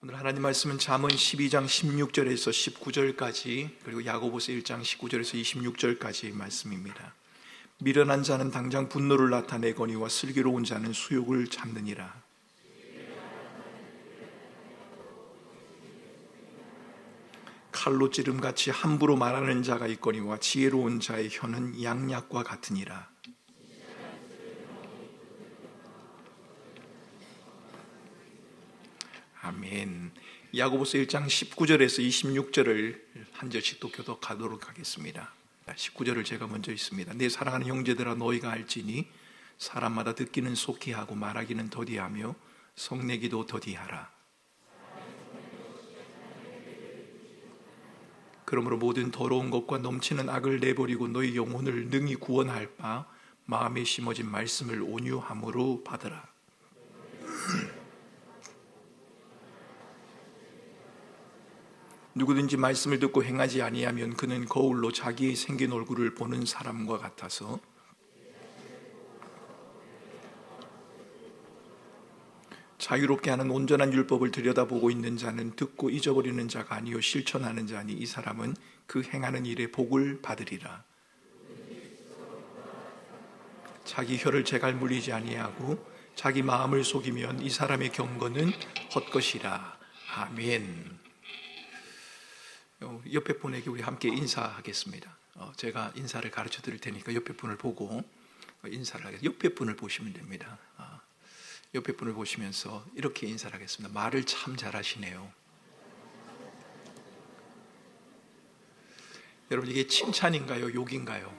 오늘 하나님 말씀은 잠언 12장 16절에서 19절까지 그리고 야고보서 1장 19절에서 26절까지 말씀입니다. 미련한 자는 당장 분노를 나타내거니와 슬기로운 자는 수욕을 참느니라. 칼로 찌름같이 함부로 말하는 자가 있거니와 지혜로운 자의 혀는 양약과 같으니라. 아멘. 야고보서 1장 19절에서 26절을 한 절씩 또 교독하도록 하겠습니다. 19절을 제가 먼저 읽습니다. 내 사랑하는 형제들아, 너희가 알지니 사람마다 듣기는 속히 하고 말하기는 더디하며 성내기도 더디하라. 그러므로 모든 더러운 것과 넘치는 악을 내버리고 너희 영혼을 능히 구원할 바 마음에 심어진 말씀을 온유함으로 받으라. 누구든지 말씀을 듣고 행하지 아니하면 그는 거울로 자기의 생긴 얼굴을 보는 사람과 같아서 자유롭게 하는 온전한 율법을 들여다보고 있는 자는 듣고 잊어버리는 자가 아니요 실천하는 자니 이 사람은 그 행하는 일에 복을 받으리라. 자기 혀를 재갈 물리지 아니하고 자기 마음을 속이면 이 사람의 경건은 헛것이라. 아멘. 옆에 분에게 우리 함께 인사하겠습니다. 제가 인사를 가르쳐 드릴 테니까 옆에 분을 보고 인사를 하겠습니다. 옆에 분을 보시면 됩니다. 옆에 분을 보시면서 이렇게 인사를 하겠습니다. 말을 참 잘하시네요. 여러분, 이게 칭찬인가요? 욕인가요?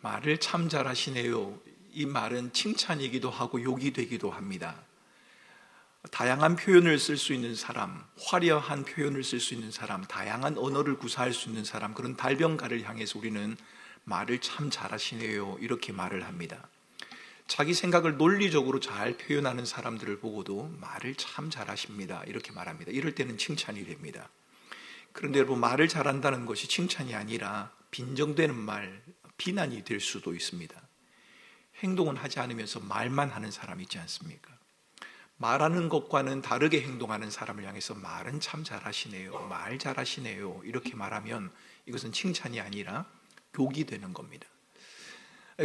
말을 참 잘하시네요. 이 말은 칭찬이기도 하고 욕이 되기도 합니다. 다양한 표현을 쓸 수 있는 사람, 화려한 표현을 쓸 수 있는 사람, 다양한 언어를 구사할 수 있는 사람, 그런 발명가를 향해서 우리는 말을 참 잘하시네요 이렇게 말을 합니다. 자기 생각을 논리적으로 잘 표현하는 사람들을 보고도 말을 참 잘하십니다 이렇게 말합니다. 이럴 때는 칭찬이 됩니다. 그런데 여러분, 말을 잘한다는 것이 칭찬이 아니라 빈정되는 말, 비난이 될 수도 있습니다. 행동은 하지 않으면서 말만 하는 사람 있지 않습니까? 말하는 것과는 다르게 행동하는 사람을 향해서 말은 참 잘하시네요, 말 잘하시네요 이렇게 말하면 이것은 칭찬이 아니라 욕이 되는 겁니다.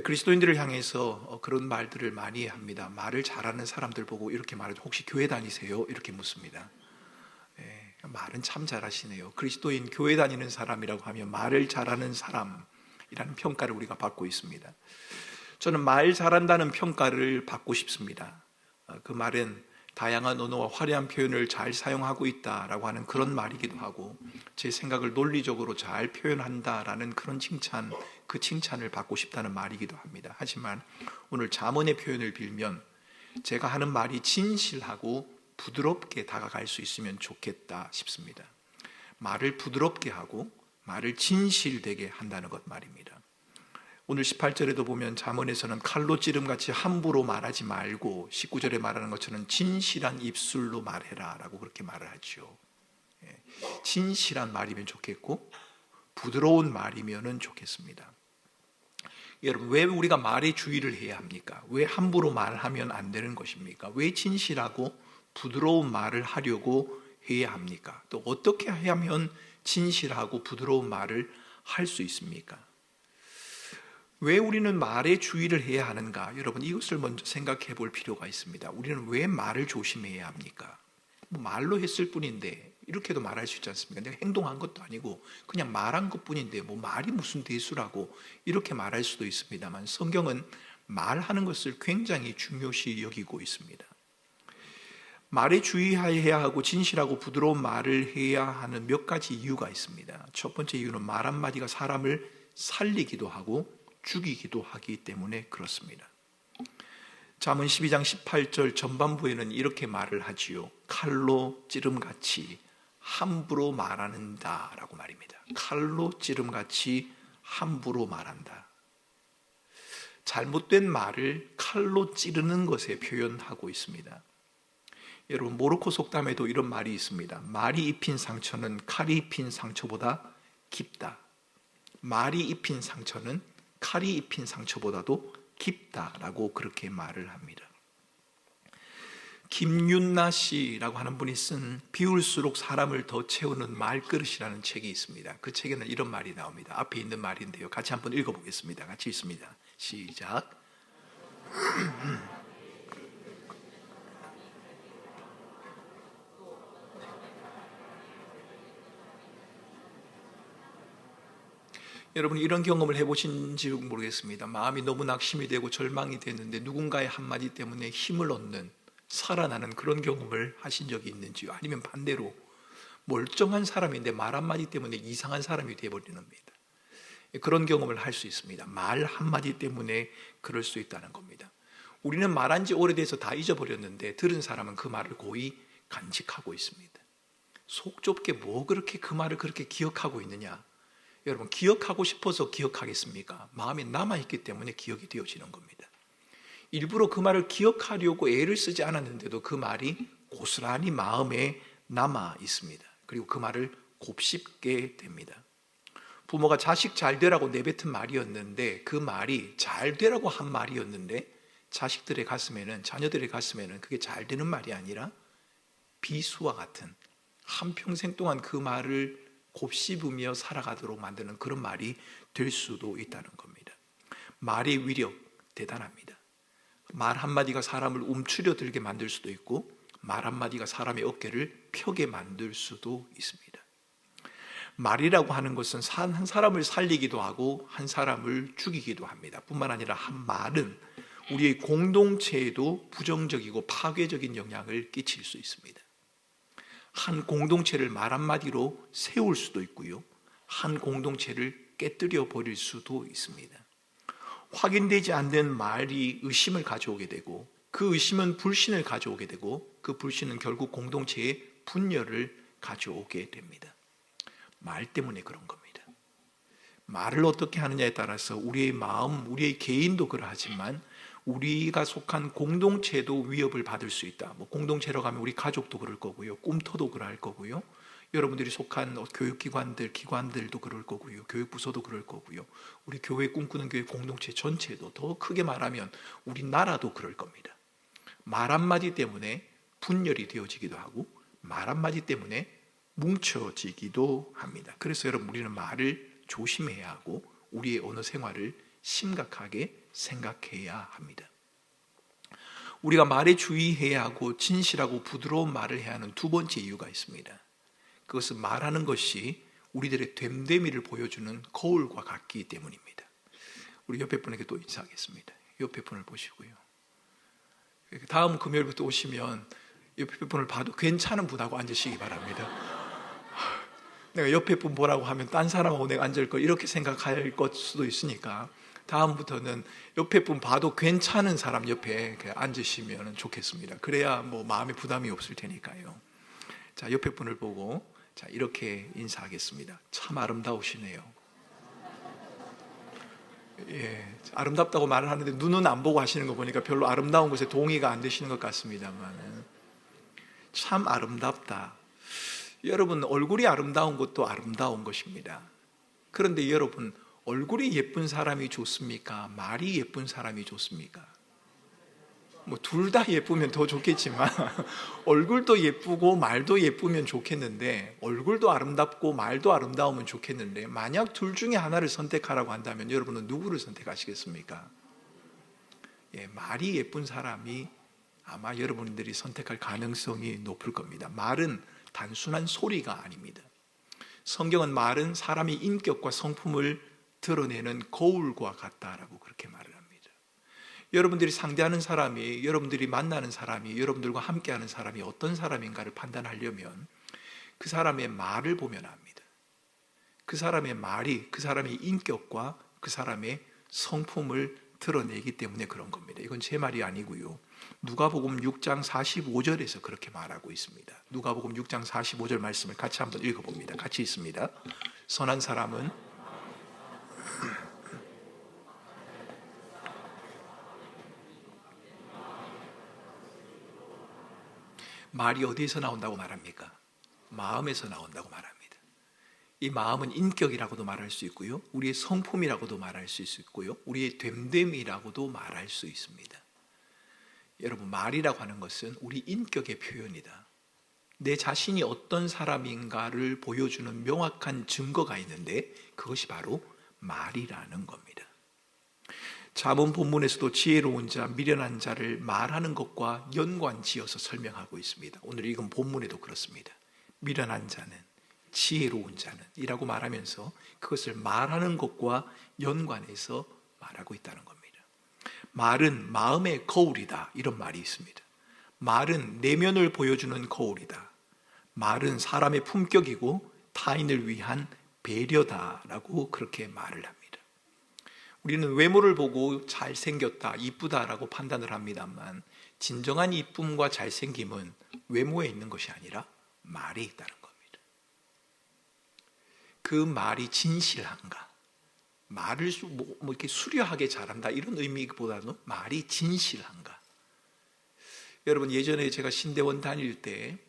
그리스도인들을 향해서 그런 말들을 많이 합니다. 말을 잘하는 사람들 보고 이렇게 말하죠. 혹시 교회 다니세요? 이렇게 묻습니다. 말은 참 잘하시네요. 그리스도인 교회 다니는 사람이라고 하면 말을 잘하는 사람이라는 평가를 우리가 받고 있습니다. 저는 말 잘한다는 평가를 받고 싶습니다. 그 말은 다양한 언어와 화려한 표현을 잘 사용하고 있다라고 하는 그런 말이기도 하고, 제 생각을 논리적으로 잘 표현한다라는 그런 칭찬, 그 칭찬을 받고 싶다는 말이기도 합니다. 하지만 오늘 잠언의 표현을 빌면 제가 하는 말이 진실하고 부드럽게 다가갈 수 있으면 좋겠다 싶습니다. 말을 부드럽게 하고 말을 진실되게 한다는 것 말입니다. 오늘 18절에도 보면 잠언에서는 칼로 찌름같이 함부로 말하지 말고 19절에 말하는 것처럼 진실한 입술로 말해라 라고 그렇게 말을 하죠. 진실한 말이면 좋겠고 부드러운 말이면 좋겠습니다. 여러분, 왜 우리가 말에 주의를 해야 합니까? 왜 함부로 말하면 안 되는 것입니까? 왜 진실하고 부드러운 말을 하려고 해야 합니까? 또 어떻게 하면 진실하고 부드러운 말을 할 수 있습니까? 왜 우리는 말에 주의를 해야 하는가? 여러분, 이것을 먼저 생각해 볼 필요가 있습니다. 우리는 왜 말을 조심해야 합니까? 말로 했을 뿐인데 이렇게도 말할 수 있지 않습니까? 내가 행동한 것도 아니고 그냥 말한 것뿐인데 말이 무슨 대수라고 이렇게 말할 수도 있습니다만, 성경은 말하는 것을 굉장히 중요시 여기고 있습니다. 말에 주의해야 하고 진실하고 부드러운 말을 해야 하는 몇 가지 이유가 있습니다. 첫 번째 이유는 말 한마디가 사람을 살리기도 하고 죽이기도 하기 때문에 그렇습니다. 잠언 12장 18절 전반부에는 이렇게 말을 하지요. 칼로 찌름같이 함부로 말하는다 라고 말입니다. 칼로 찌름같이 함부로 말한다. 잘못된 말을 칼로 찌르는 것에 표현하고 있습니다. 여러분, 모로코 속담에도 이런 말이 있습니다. 말이 입힌 상처는 칼이 입힌 상처보다 깊다. 말이 입힌 상처는 칼이 입힌 상처보다도 깊다라고 그렇게 말을 합니다. 김윤나 씨라고 하는 분이 쓴 비울수록 사람을 더 채우는 말그릇이라는 책이 있습니다. 그 책에는 이런 말이 나옵니다. 앞에 있는 말인데요, 같이 한번 읽어보겠습니다. 같이 읽습니다. 시작. 여러분, 이런 경험을 해보신지 모르겠습니다. 마음이 너무 낙심이 되고 절망이 됐는데 누군가의 한마디 때문에 힘을 얻는, 살아나는 그런 경험을 하신 적이 있는지요? 아니면 반대로 멀쩡한 사람인데 말 한마디 때문에 이상한 사람이 되어버리는 겁니다. 그런 경험을 할 수 있습니다. 말 한마디 때문에 그럴 수 있다는 겁니다. 우리는 말한 지 오래돼서 다 잊어버렸는데 들은 사람은 그 말을 고이 간직하고 있습니다. 속 좁게 뭐 그렇게 그 말을 그렇게 기억하고 있느냐? 여러분, 기억하고 싶어서 기억하겠습니까? 마음에 남아있기 때문에 기억이 되어지는 겁니다. 일부러 그 말을 기억하려고 애를 쓰지 않았는데도 그 말이 고스란히 마음에 남아 있습니다. 그리고 그 말을 곱씹게 됩니다. 부모가 자식 잘 되라고 내뱉은 말이었는데, 그 말이 잘 되라고 한 말이었는데 자식들의 가슴에는, 자녀들의 가슴에는 그게 잘 되는 말이 아니라 비수와 같은, 한평생 동안 그 말을 곱씹으며 살아가도록 만드는 그런 말이 될 수도 있다는 겁니다. 말의 위력 대단합니다. 말 한마디가 사람을 움츠려들게 만들 수도 있고, 말 한마디가 사람의 어깨를 펴게 만들 수도 있습니다. 말이라고 하는 것은 한 사람을 살리기도 하고 한 사람을 죽이기도 합니다. 뿐만 아니라 한 말은 우리의 공동체에도 부정적이고 파괴적인 영향을 끼칠 수 있습니다. 한 공동체를 말 한마디로 세울 수도 있고요, 한 공동체를 깨뜨려 버릴 수도 있습니다. 확인되지 않는 말이 의심을 가져오게 되고, 그 의심은 불신을 가져오게 되고, 그 불신은 결국 공동체의 분열을 가져오게 됩니다. 말 때문에 그런 겁니다. 말을 어떻게 하느냐에 따라서 우리의 마음, 우리의 개인도 그러하지만 우리가 속한 공동체도 위협을 받을 수 있다. 공동체라고 하면 우리 가족도 그럴 거고요, 꿈터도 그럴 거고요, 여러분들이 속한 교육기관들, 기관들도 그럴 거고요, 교육부서도 그럴 거고요, 우리 교회 꿈꾸는 교회 공동체 전체도, 더 크게 말하면 우리 나라도 그럴 겁니다. 말 한마디 때문에 분열이 되어지기도 하고, 말 한마디 때문에 뭉쳐지기도 합니다. 그래서 여러분, 우리는 말을 조심해야 하고 우리의 언어 생활을 심각하게 생각해야 합니다. 우리가 말에 주의해야 하고 진실하고 부드러운 말을 해야 하는 두 번째 이유가 있습니다. 그것은 말하는 것이 우리들의 됨됨이를 보여주는 거울과 같기 때문입니다. 우리 옆에 분에게 또 인사하겠습니다. 옆에 분을 보시고요, 다음 금요일부터 오시면 옆에 분을 봐도 괜찮은 분하고 앉으시기 바랍니다. 내가 옆에 분 보라고 하면 딴 사람하고 내가 앉을 걸 이렇게 생각할 것 수도 있으니까 다음부터는 옆에 분 봐도 괜찮은 사람 옆에 앉으시면 좋겠습니다. 그래야 마음에 부담이 없을 테니까요. 자, 옆에 분을 보고 자, 이렇게 인사하겠습니다. 참 아름다우시네요. 예, 아름답다고 말을 하는데 눈은 안 보고 하시는 거 보니까 별로 아름다운 것에 동의가 안 되시는 것 같습니다만, 참 아름답다. 여러분, 얼굴이 아름다운 것도 아름다운 것입니다. 그런데 여러분, 얼굴이 예쁜 사람이 좋습니까? 말이 예쁜 사람이 좋습니까? 둘 다 예쁘면 더 좋겠지만 얼굴도 예쁘고 말도 예쁘면 좋겠는데, 얼굴도 아름답고 말도 아름다우면 좋겠는데, 만약 둘 중에 하나를 선택하라고 한다면 여러분은 누구를 선택하시겠습니까? 예, 말이 예쁜 사람이 아마 여러분들이 선택할 가능성이 높을 겁니다. 말은 단순한 소리가 아닙니다. 성경은 말은 사람의 인격과 성품을 드러내는 거울과 같다라고 그렇게 말을 합니다. 여러분들이 상대하는 사람이, 여러분들이 만나는 사람이, 여러분들과 함께하는 사람이 어떤 사람인가를 판단하려면 그 사람의 말을 보면 압니다. 그 사람의 말이 그 사람의 인격과 그 사람의 성품을 드러내기 때문에 그런 겁니다. 이건 제 말이 아니고요, 누가복음 6장 45절에서 그렇게 말하고 있습니다. 누가복음 6장 45절 말씀을 같이 한번 읽어봅니다. 같이 있습니다. 선한 사람은 말이 어디에서 나온다고 말합니까? 마음에서 나온다고 말합니다. 이 마음은 인격이라고도 말할 수 있고요, 우리의 성품이라고도 말할 수 있고요, 우리의 됨됨이라고도 말할 수 있습니다. 여러분, 말이라고 하는 것은 우리 인격의 표현이다. 내 자신이 어떤 사람인가를 보여주는 명확한 증거가 있는데 그것이 바로 말이라는 겁니다. 잠언 본문에서도 지혜로운 자, 미련한 자를 말하는 것과 연관지어서 설명하고 있습니다. 오늘 읽은 본문에도 그렇습니다. 미련한 자는, 지혜로운 자는 이라고 말하면서 그것을 말하는 것과 연관해서 말하고 있다는 겁니다. 말은 마음의 거울이다, 이런 말이 있습니다. 말은 내면을 보여주는 거울이다. 말은 사람의 품격이고 타인을 위한 배려다라고 그렇게 말을 합니다. 우리는 외모를 보고 잘생겼다, 이쁘다라고 판단을 합니다만 진정한 이쁨과 잘생김은 외모에 있는 것이 아니라 말에 있다는 겁니다. 그 말이 진실한가? 말을 이렇게 수려하게 잘한다 이런 의미보다는 말이 진실한가? 여러분, 예전에 제가 신대원 다닐 때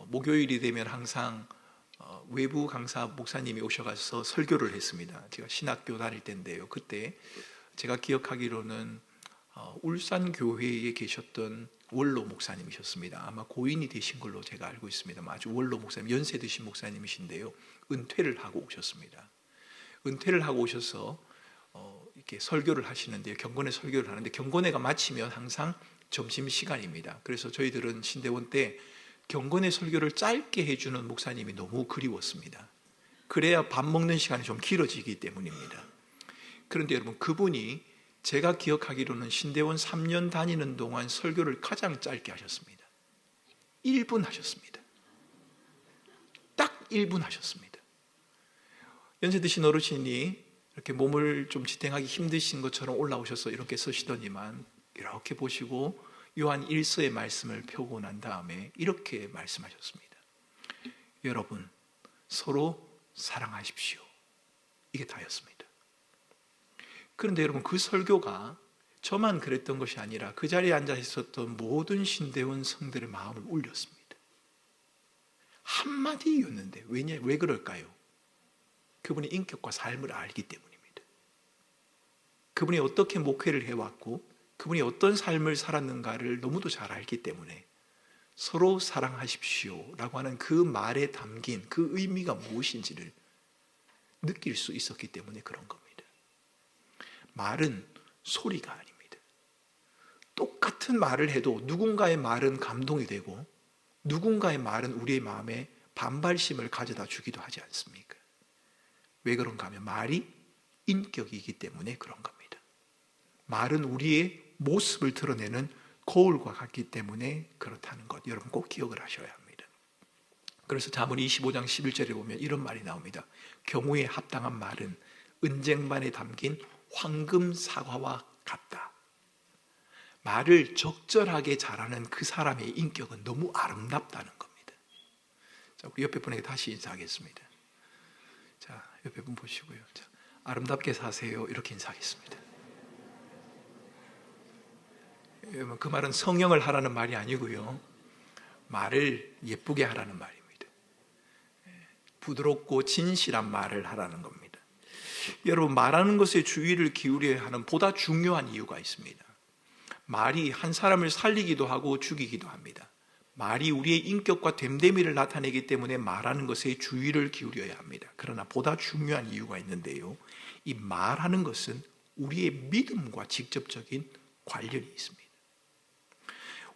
목요일이 되면 항상 외부 강사 목사님이 오셔가서 설교를 했습니다. 제가 신학교 다닐 때인데요. 그때 제가 기억하기로는 울산 교회에 계셨던 원로 목사님이셨습니다. 아마 고인이 되신 걸로 제가 알고 있습니다. 아주 원로 목사님, 연세 드신 목사님이신데요. 은퇴를 하고 오셨습니다. 은퇴를 하고 오셔서 이렇게 설교를 하시는데요. 경건회 설교를 하는데 경건회가 마치면 항상 점심시간입니다. 그래서 저희들은 신대원 때 경건의 설교를 짧게 해주는 목사님이 너무 그리웠습니다. 그래야 밥 먹는 시간이 좀 길어지기 때문입니다. 그런데 여러분, 그분이 제가 기억하기로는 신대원 3년 다니는 동안 설교를 가장 짧게 하셨습니다. 1분 하셨습니다. 딱 1분 하셨습니다. 연세 드신 어르신이 이렇게 몸을 좀 지탱하기 힘드신 것처럼 올라오셔서 이렇게 서시더니만 이렇게 보시고 요한 1서의 말씀을 펴고 난 다음에 이렇게 말씀하셨습니다. 여러분, 서로 사랑하십시오. 이게 다였습니다. 그런데 여러분, 그 설교가 저만 그랬던 것이 아니라 그 자리에 앉아 있었던 모든 신대원 성들의 마음을 울렸습니다. 한마디였는데 왜 그럴까요? 그분의 인격과 삶을 알기 때문입니다. 그분이 어떻게 목회를 해왔고 그분이 어떤 삶을 살았는가를 너무도 잘 알기 때문에 서로 사랑하십시오 라고 하는 그 말에 담긴 그 의미가 무엇인지를 느낄 수 있었기 때문에 그런 겁니다. 말은 소리가 아닙니다. 똑같은 말을 해도 누군가의 말은 감동이 되고 누군가의 말은 우리의 마음에 반발심을 가져다 주기도 하지 않습니까? 왜 그런가 하면 말이 인격이기 때문에 그런 겁니다. 말은 우리의 모습을 드러내는 거울과 같기 때문에 그렇다는 것, 여러분 꼭 기억을 하셔야 합니다. 그래서 잠언 25장 11절에 보면 이런 말이 나옵니다. 경우에 합당한 말은 은쟁반에 담긴 황금 사과와 같다. 말을 적절하게 잘하는 그 사람의 인격은 너무 아름답다는 겁니다. 자, 우리 옆에 분에게 다시 인사하겠습니다. 자, 옆에 분 보시고요. 자, 아름답게 사세요. 이렇게 인사하겠습니다. 그 말은 성형을 하라는 말이 아니고요. 말을 예쁘게 하라는 말입니다. 부드럽고 진실한 말을 하라는 겁니다. 여러분, 말하는 것에 주의를 기울여야 하는 보다 중요한 이유가 있습니다. 말이 한 사람을 살리기도 하고 죽이기도 합니다. 말이 우리의 인격과 됨됨이를 나타내기 때문에 말하는 것에 주의를 기울여야 합니다. 그러나 보다 중요한 이유가 있는데요. 이 말하는 것은 우리의 믿음과 직접적인 관련이 있습니다.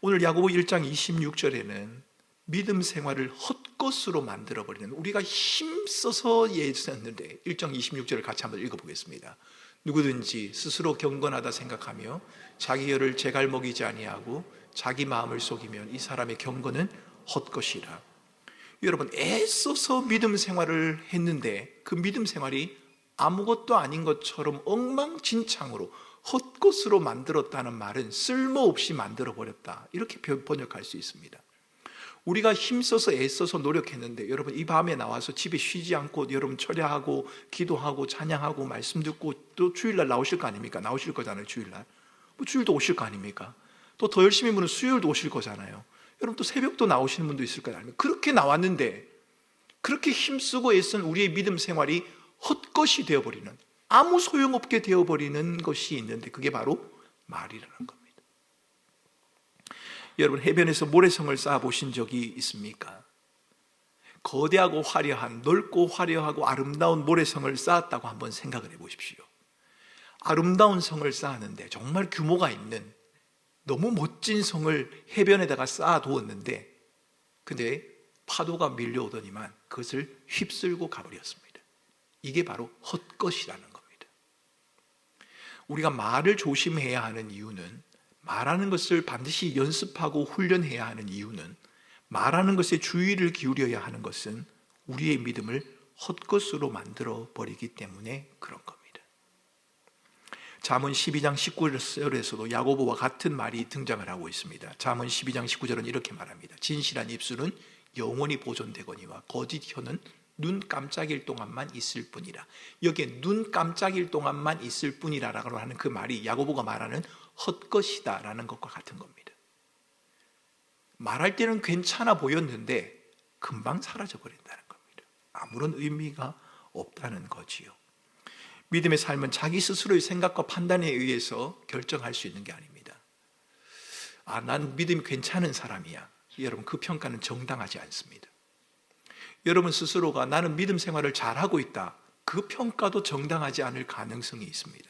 오늘 야고보 1장 26절에는 믿음 생활을 헛것으로 만들어버리는, 우리가 힘써서 예했는데 1장 26절을 같이 한번 읽어보겠습니다. 누구든지 스스로 경건하다 생각하며 자기 혀를 제갈 먹이지 아니하고 자기 마음을 속이면 이 사람의 경건은 헛것이라. 여러분, 애써서 믿음 생활을 했는데 그 믿음 생활이 아무것도 아닌 것처럼 엉망진창으로 헛것으로 만들었다는 말은 쓸모없이 만들어버렸다, 이렇게 번역할 수 있습니다. 우리가 힘써서 애써서 노력했는데 여러분, 이 밤에 나와서 집에 쉬지 않고 여러분 철야하고 기도하고 찬양하고 말씀 듣고 또 주일날 나오실 거 아닙니까? 나오실 거잖아요. 주일날 주일도 오실 거 아닙니까? 또 더 열심히 분은 수요일도 오실 거잖아요. 여러분, 또 새벽도 나오시는 분도 있을 거 아닙니까? 그렇게 나왔는데 그렇게 힘쓰고 애쓴 우리의 믿음 생활이 헛것이 되어버리는, 아무 소용없게 되어버리는 것이 있는데 그게 바로 말이라는 겁니다. 여러분, 해변에서 모래성을 쌓아 보신 적이 있습니까? 거대하고 화려한, 넓고 화려하고 아름다운 모래성을 쌓았다고 한번 생각을 해 보십시오. 아름다운 성을 쌓았는데, 정말 규모가 있는 너무 멋진 성을 해변에다가 쌓아 두었는데, 근데 파도가 밀려오더니만 그것을 휩쓸고 가버렸습니다. 이게 바로 헛것이라는 겁니다. 우리가 말을 조심해야 하는 이유는, 말하는 것을 반드시 연습하고 훈련해야 하는 이유는, 말하는 것에 주의를 기울여야 하는 것은 우리의 믿음을 헛것으로 만들어 버리기 때문에 그런 겁니다. 잠언 12장 19절에서도 야고보와 같은 말이 등장을 하고 있습니다. 잠언 12장 19절은 이렇게 말합니다. 진실한 입술은 영원히 보존되거니와 거짓 혀는 눈 깜짝일 동안만 있을 뿐이라. 여기에 눈 깜짝일 동안만 있을 뿐이라라고 하는 그 말이 야고보가 말하는 헛것이다 라는 것과 같은 겁니다. 말할 때는 괜찮아 보였는데 금방 사라져 버린다는 겁니다. 아무런 의미가 없다는 거지요. 믿음의 삶은 자기 스스로의 생각과 판단에 의해서 결정할 수 있는 게 아닙니다. 난 믿음이 괜찮은 사람이야. 여러분, 그 평가는 정당하지 않습니다. 여러분 스스로가 나는 믿음 생활을 잘하고 있다, 그 평가도 정당하지 않을 가능성이 있습니다.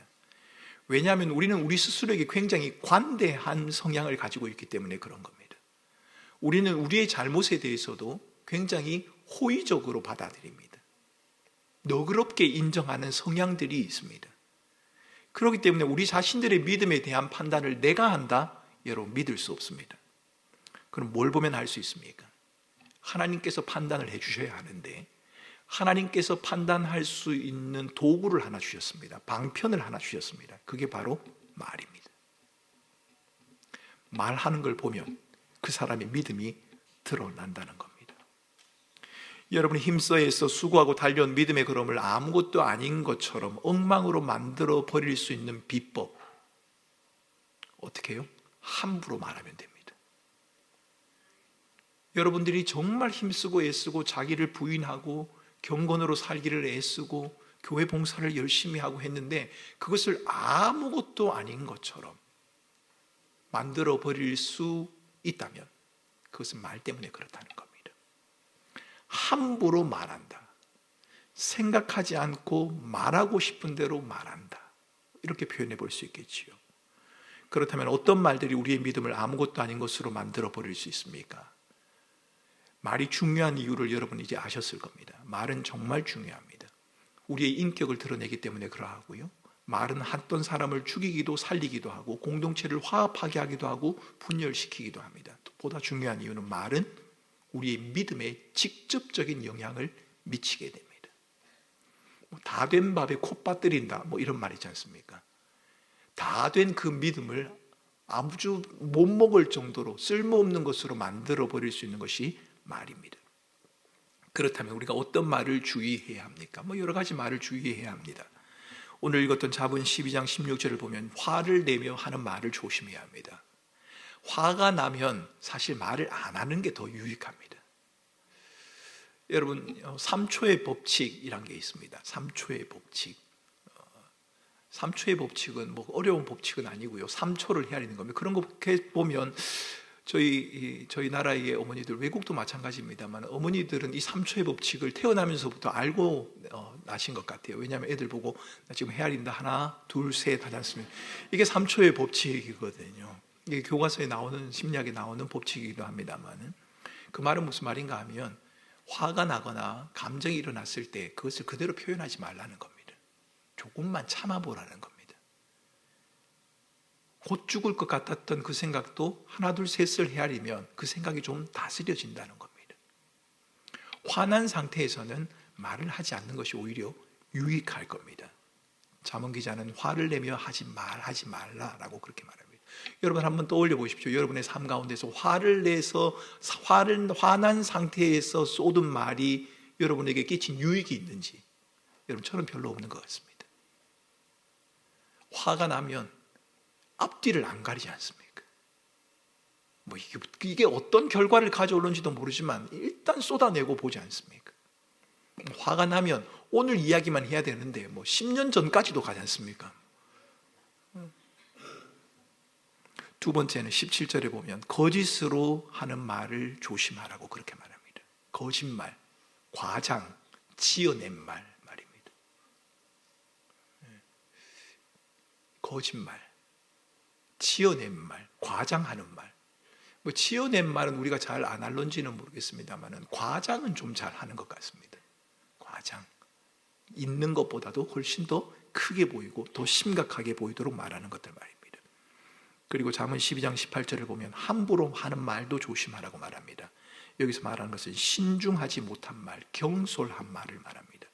왜냐하면 우리는 우리 스스로에게 굉장히 관대한 성향을 가지고 있기 때문에 그런 겁니다. 우리는 우리의 잘못에 대해서도 굉장히 호의적으로 받아들입니다. 너그럽게 인정하는 성향들이 있습니다. 그렇기 때문에 우리 자신들의 믿음에 대한 판단을 내가 한다? 여러분, 믿을 수 없습니다. 그럼 뭘 보면 알 수 있습니까? 하나님께서 판단을 해주셔야 하는데 하나님께서 판단할 수 있는 도구를 하나 주셨습니다. 방편을 하나 주셨습니다. 그게 바로 말입니다. 말하는 걸 보면 그 사람의 믿음이 드러난다는 겁니다. 여러분이 힘써 애써 수고하고 달려온 믿음의 걸음을 아무것도 아닌 것처럼 엉망으로 만들어 버릴 수 있는 비법, 어떻게 해요? 함부로 말하면 됩니다. 여러분들이 정말 힘쓰고 애쓰고 자기를 부인하고 경건으로 살기를 애쓰고 교회 봉사를 열심히 하고 했는데 그것을 아무것도 아닌 것처럼 만들어 버릴 수 있다면 그것은 말 때문에 그렇다는 겁니다. 함부로 말한다. 생각하지 않고 말하고 싶은 대로 말한다. 이렇게 표현해 볼 수 있겠지요. 그렇다면 어떤 말들이 우리의 믿음을 아무것도 아닌 것으로 만들어 버릴 수 있습니까? 말이 중요한 이유를 여러분 이제 아셨을 겁니다. 말은 정말 중요합니다. 우리의 인격을 드러내기 때문에 그러하고요. 말은 어떤 사람을 죽이기도 살리기도 하고 공동체를 화합하게 하기도 하고 분열시키기도 합니다. 보다 중요한 이유는 말은 우리의 믿음에 직접적인 영향을 미치게 됩니다. 다 된 밥에 콧밥 들인다, 이런 말 있지 않습니까? 다 된 그 믿음을 아주 못 먹을 정도로 쓸모없는 것으로 만들어 버릴 수 있는 것이 말입니다. 그렇다면 우리가 어떤 말을 주의해야 합니까? 여러 가지 말을 주의해야 합니다. 오늘 읽었던 잠언 12장 16절을 보면 화를 내며 하는 말을 조심해야 합니다. 화가 나면 사실 말을 안 하는 게 더 유익합니다. 여러분, 3초의 법칙이란 게 있습니다. 3초의 법칙. 3초의 법칙은 어려운 법칙은 아니고요. 3초를 헤아리는 겁니다. 그런 거 보면 저희 나라의 어머니들, 외국도 마찬가지입니다만 어머니들은 이 3초의 법칙을 태어나면서부터 알고 나신 것 같아요. 왜냐하면 애들 보고 나 지금 헤아린다, 하나 둘 셋 하지 않습니까? 이게 3초의 법칙이거든요. 이게 교과서에 나오는, 심리학에 나오는 법칙이기도 합니다만, 그 말은 무슨 말인가 하면 화가 나거나 감정이 일어났을 때 그것을 그대로 표현하지 말라는 겁니다. 조금만 참아보라는 겁니다. 곧 죽을 것 같았던 그 생각도 하나 둘 셋을 헤아리면 그 생각이 좀 다스려진다는 겁니다. 화난 상태에서는 말을 하지 않는 것이 오히려 유익할 겁니다. 잠언 기자는 화를 내며 하지 말라라고 그렇게 말합니다. 여러분 한번 떠올려 보십시오. 여러분의 삶 가운데서 화를 내서 화난 상태에서 쏟은 말이 여러분에게 끼친 유익이 있는지, 여러분처럼 별로 없는 것 같습니다. 화가 나면 앞뒤를 안 가리지 않습니까? 이게 어떤 결과를 가져올는지도 모르지만 일단 쏟아내고 보지 않습니까? 화가 나면 오늘 이야기만 해야 되는데 10년 전까지도 가지 않습니까? 두 번째는 17절에 보면 거짓으로 하는 말을 조심하라고 그렇게 말합니다. 거짓말, 과장, 지어낸 말입니다. 거짓말, 지어낸 말, 과장하는 말. 뭐 지어낸 말은 우리가 잘 안 할런지는 모르겠습니다만 과장은 좀 잘 하는 것 같습니다. 과장, 있는 것보다도 훨씬 더 크게 보이고 더 심각하게 보이도록 말하는 것들 말입니다. 그리고 잠언 12장 18절을 보면 함부로 하는 말도 조심하라고 말합니다. 여기서 말하는 것은 신중하지 못한 말, 경솔한 말을 말합니다.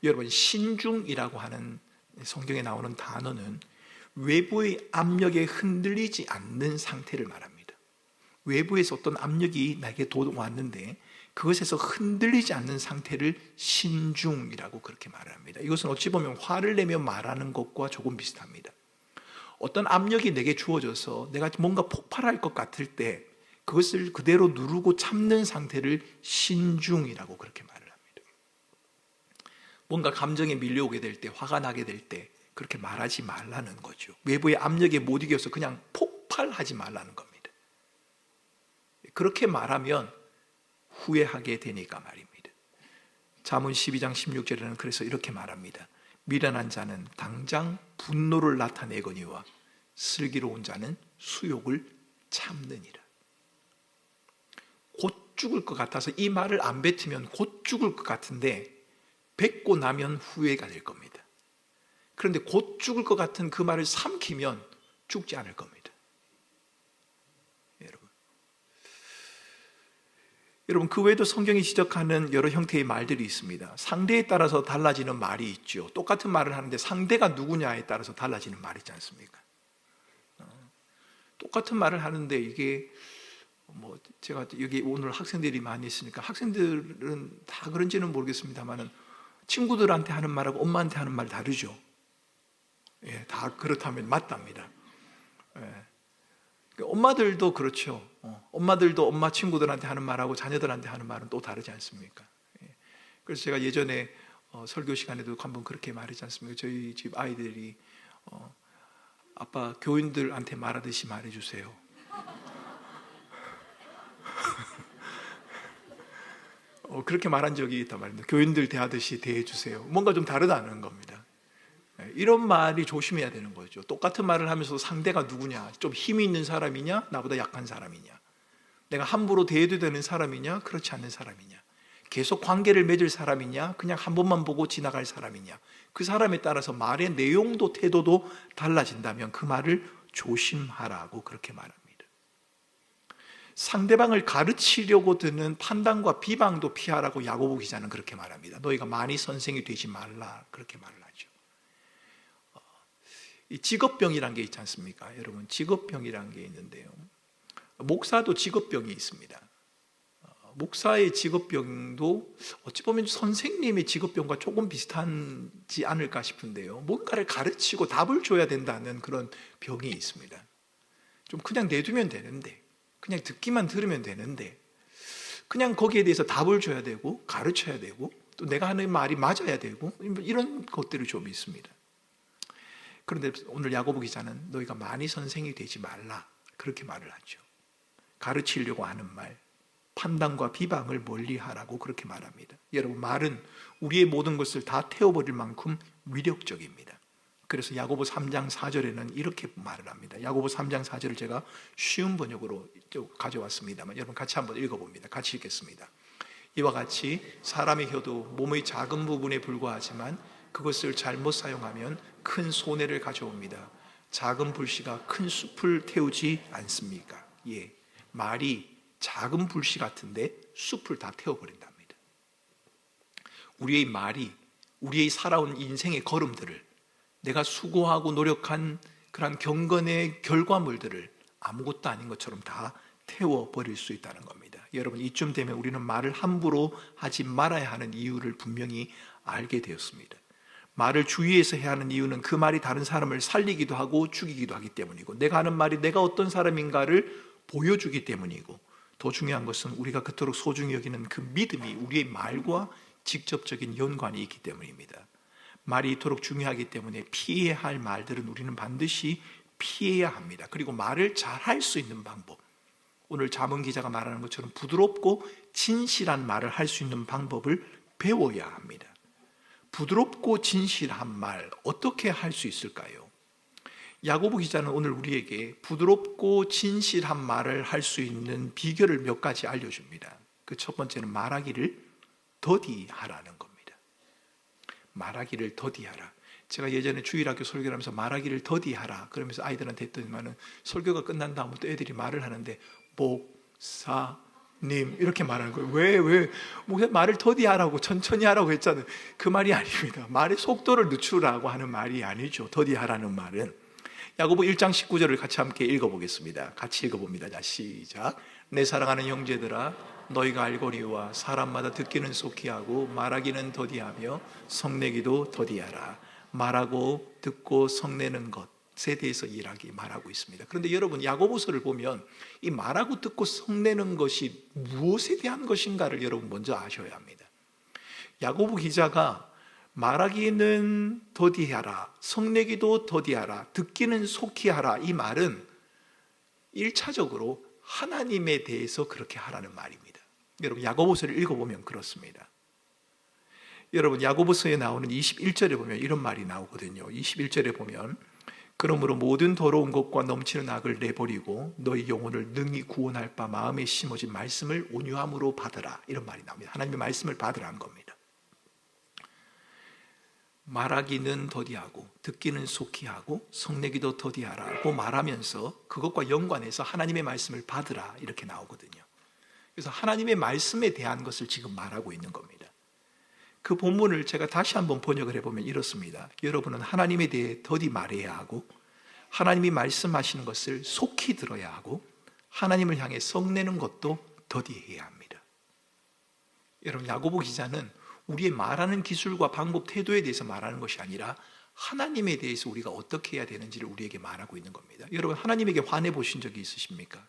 여러분, 신중이라고 하는 성경에 나오는 단어는 외부의 압력에 흔들리지 않는 상태를 말합니다. 외부에서 어떤 압력이 나에게 왔는데 그것에서 흔들리지 않는 상태를 신중이라고 그렇게 말을 합니다. 이것은 어찌 보면 화를 내며 말하는 것과 조금 비슷합니다. 어떤 압력이 내게 주어져서 내가 뭔가 폭발할 것 같을 때 그것을 그대로 누르고 참는 상태를 신중이라고 그렇게 말을 합니다. 뭔가 감정에 밀려오게 될 때, 화가 나게 될 때 그렇게 말하지 말라는 거죠. 외부의 압력에 못 이겨서 그냥 폭발하지 말라는 겁니다. 그렇게 말하면 후회하게 되니까 말입니다. 잠언 12장 16절에는 그래서 이렇게 말합니다. 미련한 자는 당장 분노를 나타내거니와 슬기로운 자는 수욕을 참느니라. 곧 죽을 것 같아서 이 말을 안 뱉으면 곧 죽을 것 같은데 뱉고 나면 후회가 될 겁니다. 그런데 곧 죽을 것 같은 그 말을 삼키면 죽지 않을 겁니다. 여러분, 그 외에도 성경이 지적하는 여러 형태의 말들이 있습니다. 상대에 따라서 달라지는 말이 있죠. 똑같은 말을 하는데 상대가 누구냐에 따라서 달라지는 말이 있지 않습니까? 똑같은 말을 하는데 이게 제가 여기 오늘 학생들이 많이 있으니까 학생들은 다 그런지는 모르겠습니다만은 친구들한테 하는 말하고 엄마한테 하는 말 다르죠. 예, 다 그렇다면 맞답니다. 예. 엄마들도 그렇죠. 엄마들도 엄마 친구들한테 하는 말하고 자녀들한테 하는 말은 또 다르지 않습니까? 그래서 제가 예전에 설교 시간에도 한번 그렇게 말했지 않습니까? 저희 집 아이들이 아빠 교인들한테 말하듯이 말해주세요. 그렇게 말한 적이 있단 말입니다. 교인들 대하듯이 대해주세요. 뭔가 좀 다르다는 겁니다. 이런 말이 조심해야 되는 거죠. 똑같은 말을 하면서 상대가 누구냐, 좀 힘이 있는 사람이냐, 나보다 약한 사람이냐, 내가 함부로 대해도 되는 사람이냐, 그렇지 않는 사람이냐, 계속 관계를 맺을 사람이냐, 그냥 한 번만 보고 지나갈 사람이냐, 그 사람에 따라서 말의 내용도 태도도 달라진다면 그 말을 조심하라고 그렇게 말합니다. 상대방을 가르치려고 드는 판단과 비방도 피하라고 야고보 기자는 그렇게 말합니다. 너희가 많이 선생이 되지 말라, 그렇게 말을 하죠. 이 직업병이란 게 있지 않습니까? 여러분, 직업병이란 게 있는데요, 목사도 직업병이 있습니다. 목사의 직업병도 어찌 보면 선생님의 직업병과 조금 비슷하지 않을까 싶은데요, 뭔가를 가르치고 답을 줘야 된다는 그런 병이 있습니다. 좀 그냥 내두면 되는데, 그냥 듣기만 들으면 되는데, 그냥 거기에 대해서 답을 줘야 되고 가르쳐야 되고 또 내가 하는 말이 맞아야 되고 이런 것들이 좀 있습니다. 그런데 오늘 야고보 기자는 너희가 많이 선생이 되지 말라, 그렇게 말을 하죠. 가르치려고 하는 말, 판단과 비방을 멀리하라고 그렇게 말합니다. 여러분, 말은 우리의 모든 것을 다 태워버릴 만큼 위력적입니다. 그래서 야고보 3장 4절에는 이렇게 말을 합니다. 야고보 3장 4절을 제가 쉬운 번역으로 가져왔습니다만 여러분 같이 한번 읽어봅니다. 같이 읽겠습니다. 이와 같이 사람의 혀도 몸의 작은 부분에 불과하지만 그것을 잘못 사용하면 큰 손해를 가져옵니다. 작은 불씨가 큰 숲을 태우지 않습니까? 예, 말이 작은 불씨 같은데 숲을 다 태워버린답니다. 우리의 말이 우리의 살아온 인생의 걸음들을, 내가 수고하고 노력한 그런 경건의 결과물들을 아무것도 아닌 것처럼 다 태워버릴 수 있다는 겁니다. 여러분, 이쯤 되면 우리는 말을 함부로 하지 말아야 하는 이유를 분명히 알게 되었습니다. 말을 주의해서 해야 하는 이유는 그 말이 다른 사람을 살리기도 하고 죽이기도 하기 때문이고, 내가 하는 말이 내가 어떤 사람인가를 보여주기 때문이고, 더 중요한 것은 우리가 그토록 소중히 여기는 그 믿음이 우리의 말과 직접적인 연관이 있기 때문입니다. 말이 이토록 중요하기 때문에 피해야 할 말들은 우리는 반드시 피해야 합니다. 그리고 말을 잘 할 수 있는 방법, 오늘 잠언 기자가 말하는 것처럼 부드럽고 진실한 말을 할 수 있는 방법을 배워야 합니다. 부드럽고 진실한 말 어떻게 할 수 있을까요? 야고보 기자는 오늘 우리에게 부드럽고 진실한 말을 할 수 있는 비결을 몇 가지 알려줍니다. 그 첫 번째는 말하기를 더디하라는 겁니다. 말하기를 더디하라. 제가 예전에 주일학교 설교를 하면서 말하기를 더디하라 그러면서 아이들한테 했더니만은 설교가 끝난 다음부터 애들이 말을 하는데 목사님 이렇게 말하는 거예요. 왜 말을 더디하라고 천천히 하라고 했잖아요. 그 말이 아닙니다. 말의 속도를 늦추라고 하는 말이 아니죠. 더디하라는 말은. 야고보 1장 19절을 같이 함께 읽어보겠습니다. 같이 읽어봅니다. 자, 시작. 내 사랑하는 형제들아, 너희가 알거니와 사람마다 듣기는 속히 하고 말하기는 더디하며 성내기도 더디하라. 말하고 듣고 성내는 것에 대해서 일하기 말하고 있습니다. 그런데 여러분, 야고보서를 보면 이 말하고 듣고 성내는 것이 무엇에 대한 것인가를 여러분 먼저 아셔야 합니다. 야고보 기자가 말하기는 더디하라, 성내기도 더디하라, 듣기는 속히 하라, 이 말은 1차적으로 하나님에 대해서 그렇게 하라는 말입니다. 여러분, 야고보서를 읽어보면 그렇습니다. 여러분, 야고보서에 나오는 21절에 보면 이런 말이 나오거든요. 21절에 보면 그러므로 모든 더러운 것과 넘치는 악을 내버리고 너희 영혼을 능히 구원할 바 마음에 심어진 말씀을 온유함으로 받으라, 이런 말이 나옵니다. 하나님의 말씀을 받으라는 겁니다. 말하기는 더디하고 듣기는 속히 하고 성내기도 더디하라고 말하면서 그것과 연관해서 하나님의 말씀을 받으라 이렇게 나오거든요. 그래서 하나님의 말씀에 대한 것을 지금 말하고 있는 겁니다. 그 본문을 제가 다시 한번 번역을 해보면 이렇습니다. 여러분은 하나님에 대해 더디 말해야 하고 하나님이 말씀하시는 것을 속히 들어야 하고 하나님을 향해 성내는 것도 더디해야 합니다. 여러분, 야고보 기자는 우리의 말하는 기술과 방법, 태도에 대해서 말하는 것이 아니라 하나님에 대해서 우리가 어떻게 해야 되는지를 우리에게 말하고 있는 겁니다. 여러분, 하나님에게 화내 보신 적이 있으십니까?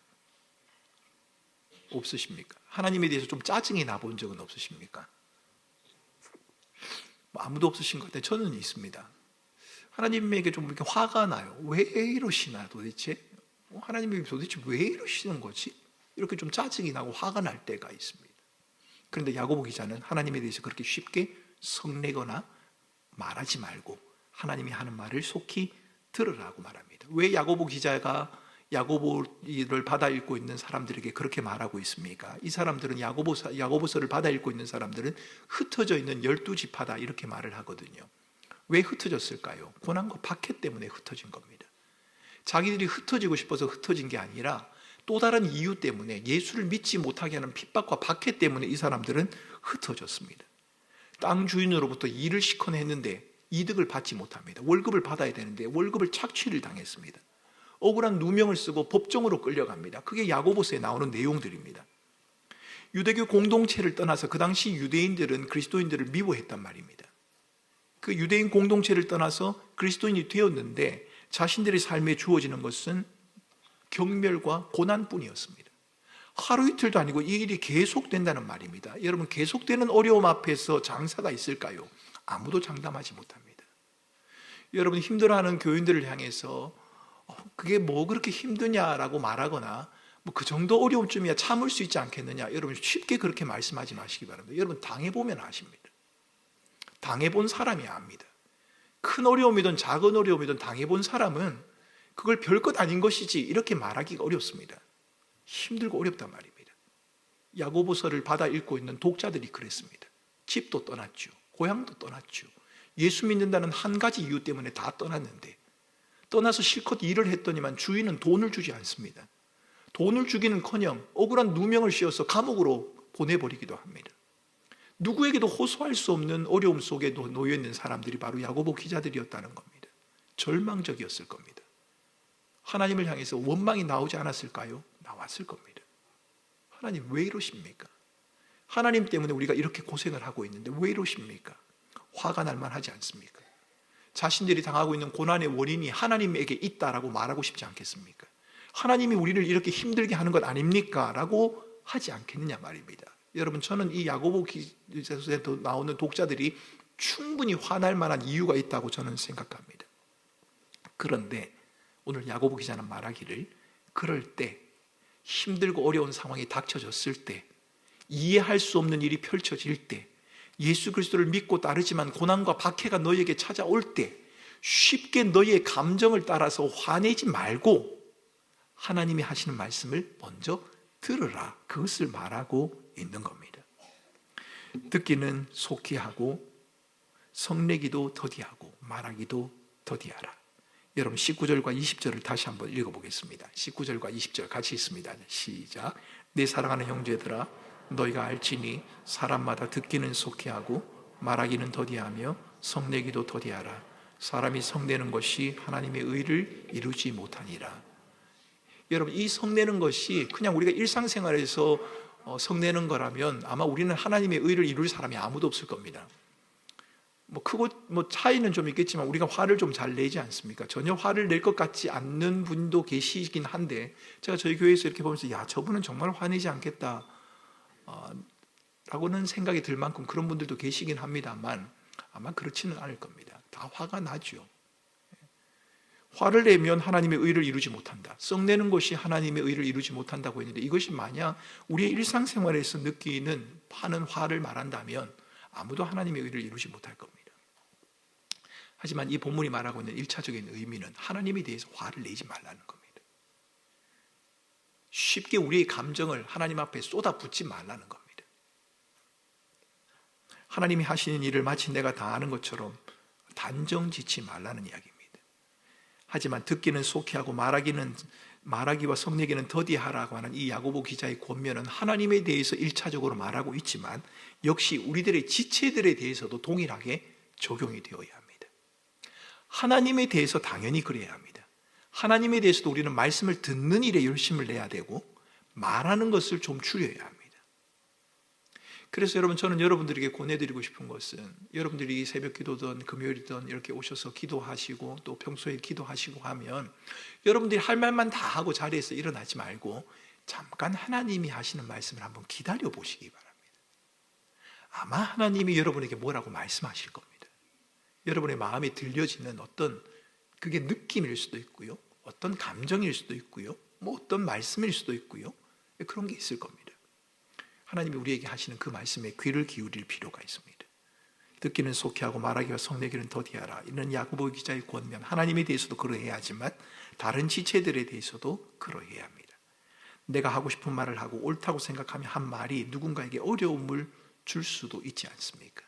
없으십니까? 하나님에 대해서 좀 짜증이 나본 적은 없으십니까? 아무도 없으신 것 같아요. 저는 있습니다. 하나님에게 좀 이렇게 화가 나요. 왜 이러시나 도대체? 하나님이 도대체 왜 이러시는 거지? 이렇게 좀 짜증이 나고 화가 날 때가 있습니다. 그런데 야고보 기자는 하나님에 대해서 그렇게 쉽게 성내거나 말하지 말고 하나님이 하는 말을 속히 들으라고 말합니다. 왜 야고보 기자가 야고보를 받아 읽고 있는 사람들에게 그렇게 말하고 있습니까? 이 사람들은 야고보서를 받아 읽고 있는 사람들은 흩어져 있는 12지파다 이렇게 말을 하거든요. 왜 흩어졌을까요? 고난과 박해 때문에 흩어진 겁니다. 자기들이 흩어지고 싶어서 흩어진 게 아니라 또 다른 이유 때문에, 예수를 믿지 못하게 하는 핍박과 박해 때문에 이 사람들은 흩어졌습니다. 땅 주인으로부터 일을 시커내 했는데 이득을 받지 못합니다. 월급을 받아야 되는데 월급을 착취를 당했습니다. 억울한 누명을 쓰고 법정으로 끌려갑니다. 그게 야고보서에 나오는 내용들입니다. 유대교 공동체를 떠나서 그 당시 유대인들은 그리스도인들을 미워했단 말입니다. 그 유대인 공동체를 떠나서 그리스도인이 되었는데 자신들의 삶에 주어지는 것은 경멸과 고난뿐이었습니다. 하루 이틀도 아니고 이 일이 계속된다는 말입니다. 여러분, 계속되는 어려움 앞에서 장사가 있을까요? 아무도 장담하지 못합니다. 여러분, 힘들어하는 교인들을 향해서 그게 뭐 그렇게 힘드냐라고 말하거나 뭐 그 정도 어려움쯤이야 참을 수 있지 않겠느냐, 여러분 쉽게 그렇게 말씀하지 마시기 바랍니다. 여러분, 당해보면 아십니다. 당해본 사람이 압니다. 큰 어려움이든 작은 어려움이든 당해본 사람은 그걸 별것 아닌 것이지 이렇게 말하기가 어렵습니다. 힘들고 어렵단 말입니다. 야고보서를 받아 읽고 있는 독자들이 그랬습니다. 집도 떠났죠. 고향도 떠났죠. 예수 믿는다는 한 가지 이유 때문에 다 떠났는데, 떠나서 실컷 일을 했더니만 주인은 돈을 주지 않습니다. 돈을 주기는커녕 억울한 누명을 씌워서 감옥으로 보내버리기도 합니다. 누구에게도 호소할 수 없는 어려움 속에 놓여있는 사람들이 바로 야고보 기자들이었다는 겁니다. 절망적이었을 겁니다. 하나님을 향해서 원망이 나오지 않았을까요? 나왔을 겁니다. 하나님 왜 이러십니까? 하나님 때문에 우리가 이렇게 고생을 하고 있는데 왜 이러십니까? 화가 날 만하지 않습니까? 자신들이 당하고 있는 고난의 원인이 하나님에게 있다라고 말하고 싶지 않겠습니까? 하나님이 우리를 이렇게 힘들게 하는 것 아닙니까? 라고 하지 않겠느냐 말입니다. 여러분, 저는 이 야고보 기자서에 나오는 독자들이 충분히 화날 만한 이유가 있다고 저는 생각합니다. 그런데 오늘 야고보 기자는 말하기를, 그럴 때, 힘들고 어려운 상황이 닥쳐졌을 때, 이해할 수 없는 일이 펼쳐질 때, 예수 그리스도를 믿고 따르지만 고난과 박해가 너희에게 찾아올 때 쉽게 너희의 감정을 따라서 화내지 말고 하나님이 하시는 말씀을 먼저 들으라, 그것을 말하고 있는 겁니다. 듣기는 속히 하고 성내기도 더디하고 말하기도 더디하라. 여러분 19절과 20절을 다시 한번 읽어보겠습니다. 19절과 20절 같이 있습니다. 시작. 내 사랑하는 형제들아, 너희가 알지니 사람마다 듣기는 속히 하고 말하기는 더디하며 성내기도 더디하라. 사람이 성내는 것이 하나님의 의를 이루지 못하니라. 여러분, 이 성내는 것이 그냥 우리가 일상생활에서 성내는 거라면 아마 우리는 하나님의 의를 이룰 사람이 아무도 없을 겁니다. 크고 차이는 좀 있겠지만 우리가 화를 좀 잘 내지 않습니까? 전혀 화를 낼 것 같지 않는 분도 계시긴 한데, 제가 저희 교회에서 이렇게 보면서 야, 저분은 정말 화내지 않겠다 라고는 생각이 들 만큼 그런 분들도 계시긴 합니다만 아마 그렇지는 않을 겁니다. 다 화가 나죠. 화를 내면 하나님의 의를 이루지 못한다, 썩내는 것이 하나님의 의를 이루지 못한다고 했는데, 이것이 만약 우리의 일상생활에서 느끼는 하는 화를 말한다면 아무도 하나님의 의를 이루지 못할 겁니다. 하지만 이 본문이 말하고 있는 1차적인 의미는 하나님에 대해서 화를 내지 말라는 겁니다. 쉽게 우리의 감정을 하나님 앞에 쏟아붓지 말라는 겁니다. 하나님이 하시는 일을 마치 내가 다 아는 것처럼 단정 짓지 말라는 이야기입니다. 하지만 듣기는 속히 하고 말하기와 성내기는 더디하라고 하는 이 야고보 기자의 권면은 하나님에 대해서 1차적으로 말하고 있지만 역시 우리들의 지체들에 대해서도 동일하게 적용이 되어야 합니다. 하나님에 대해서 당연히 그래야 합니다. 하나님에 대해서도 우리는 말씀을 듣는 일에 열심을 내야 되고 말하는 것을 좀 줄여야 합니다. 그래서 여러분, 저는 여러분들에게 권해드리고 싶은 것은, 여러분들이 새벽 기도든 금요일이든 이렇게 오셔서 기도하시고 또 평소에 기도하시고 하면 여러분들이 할 말만 다 하고 자리에서 일어나지 말고 잠깐 하나님이 하시는 말씀을 한번 기다려 보시기 바랍니다. 아마 하나님이 여러분에게 뭐라고 말씀하실 겁니다. 여러분의 마음에 들려지는 어떤, 그게 느낌일 수도 있고요, 어떤 감정일 수도 있고요, 어떤 말씀일 수도 있고요, 그런 게 있을 겁니다. 하나님이 우리에게 하시는 그 말씀에 귀를 기울일 필요가 있습니다. 듣기는 속히 하고 말하기와 성내기는 더디하라. 이는 야고보 기자의 권면, 하나님에 대해서도 그러해야 하지만 다른 지체들에 대해서도 그러해야 합니다. 내가 하고 싶은 말을 하고 옳다고 생각하며 한 말이 누군가에게 어려움을 줄 수도 있지 않습니까?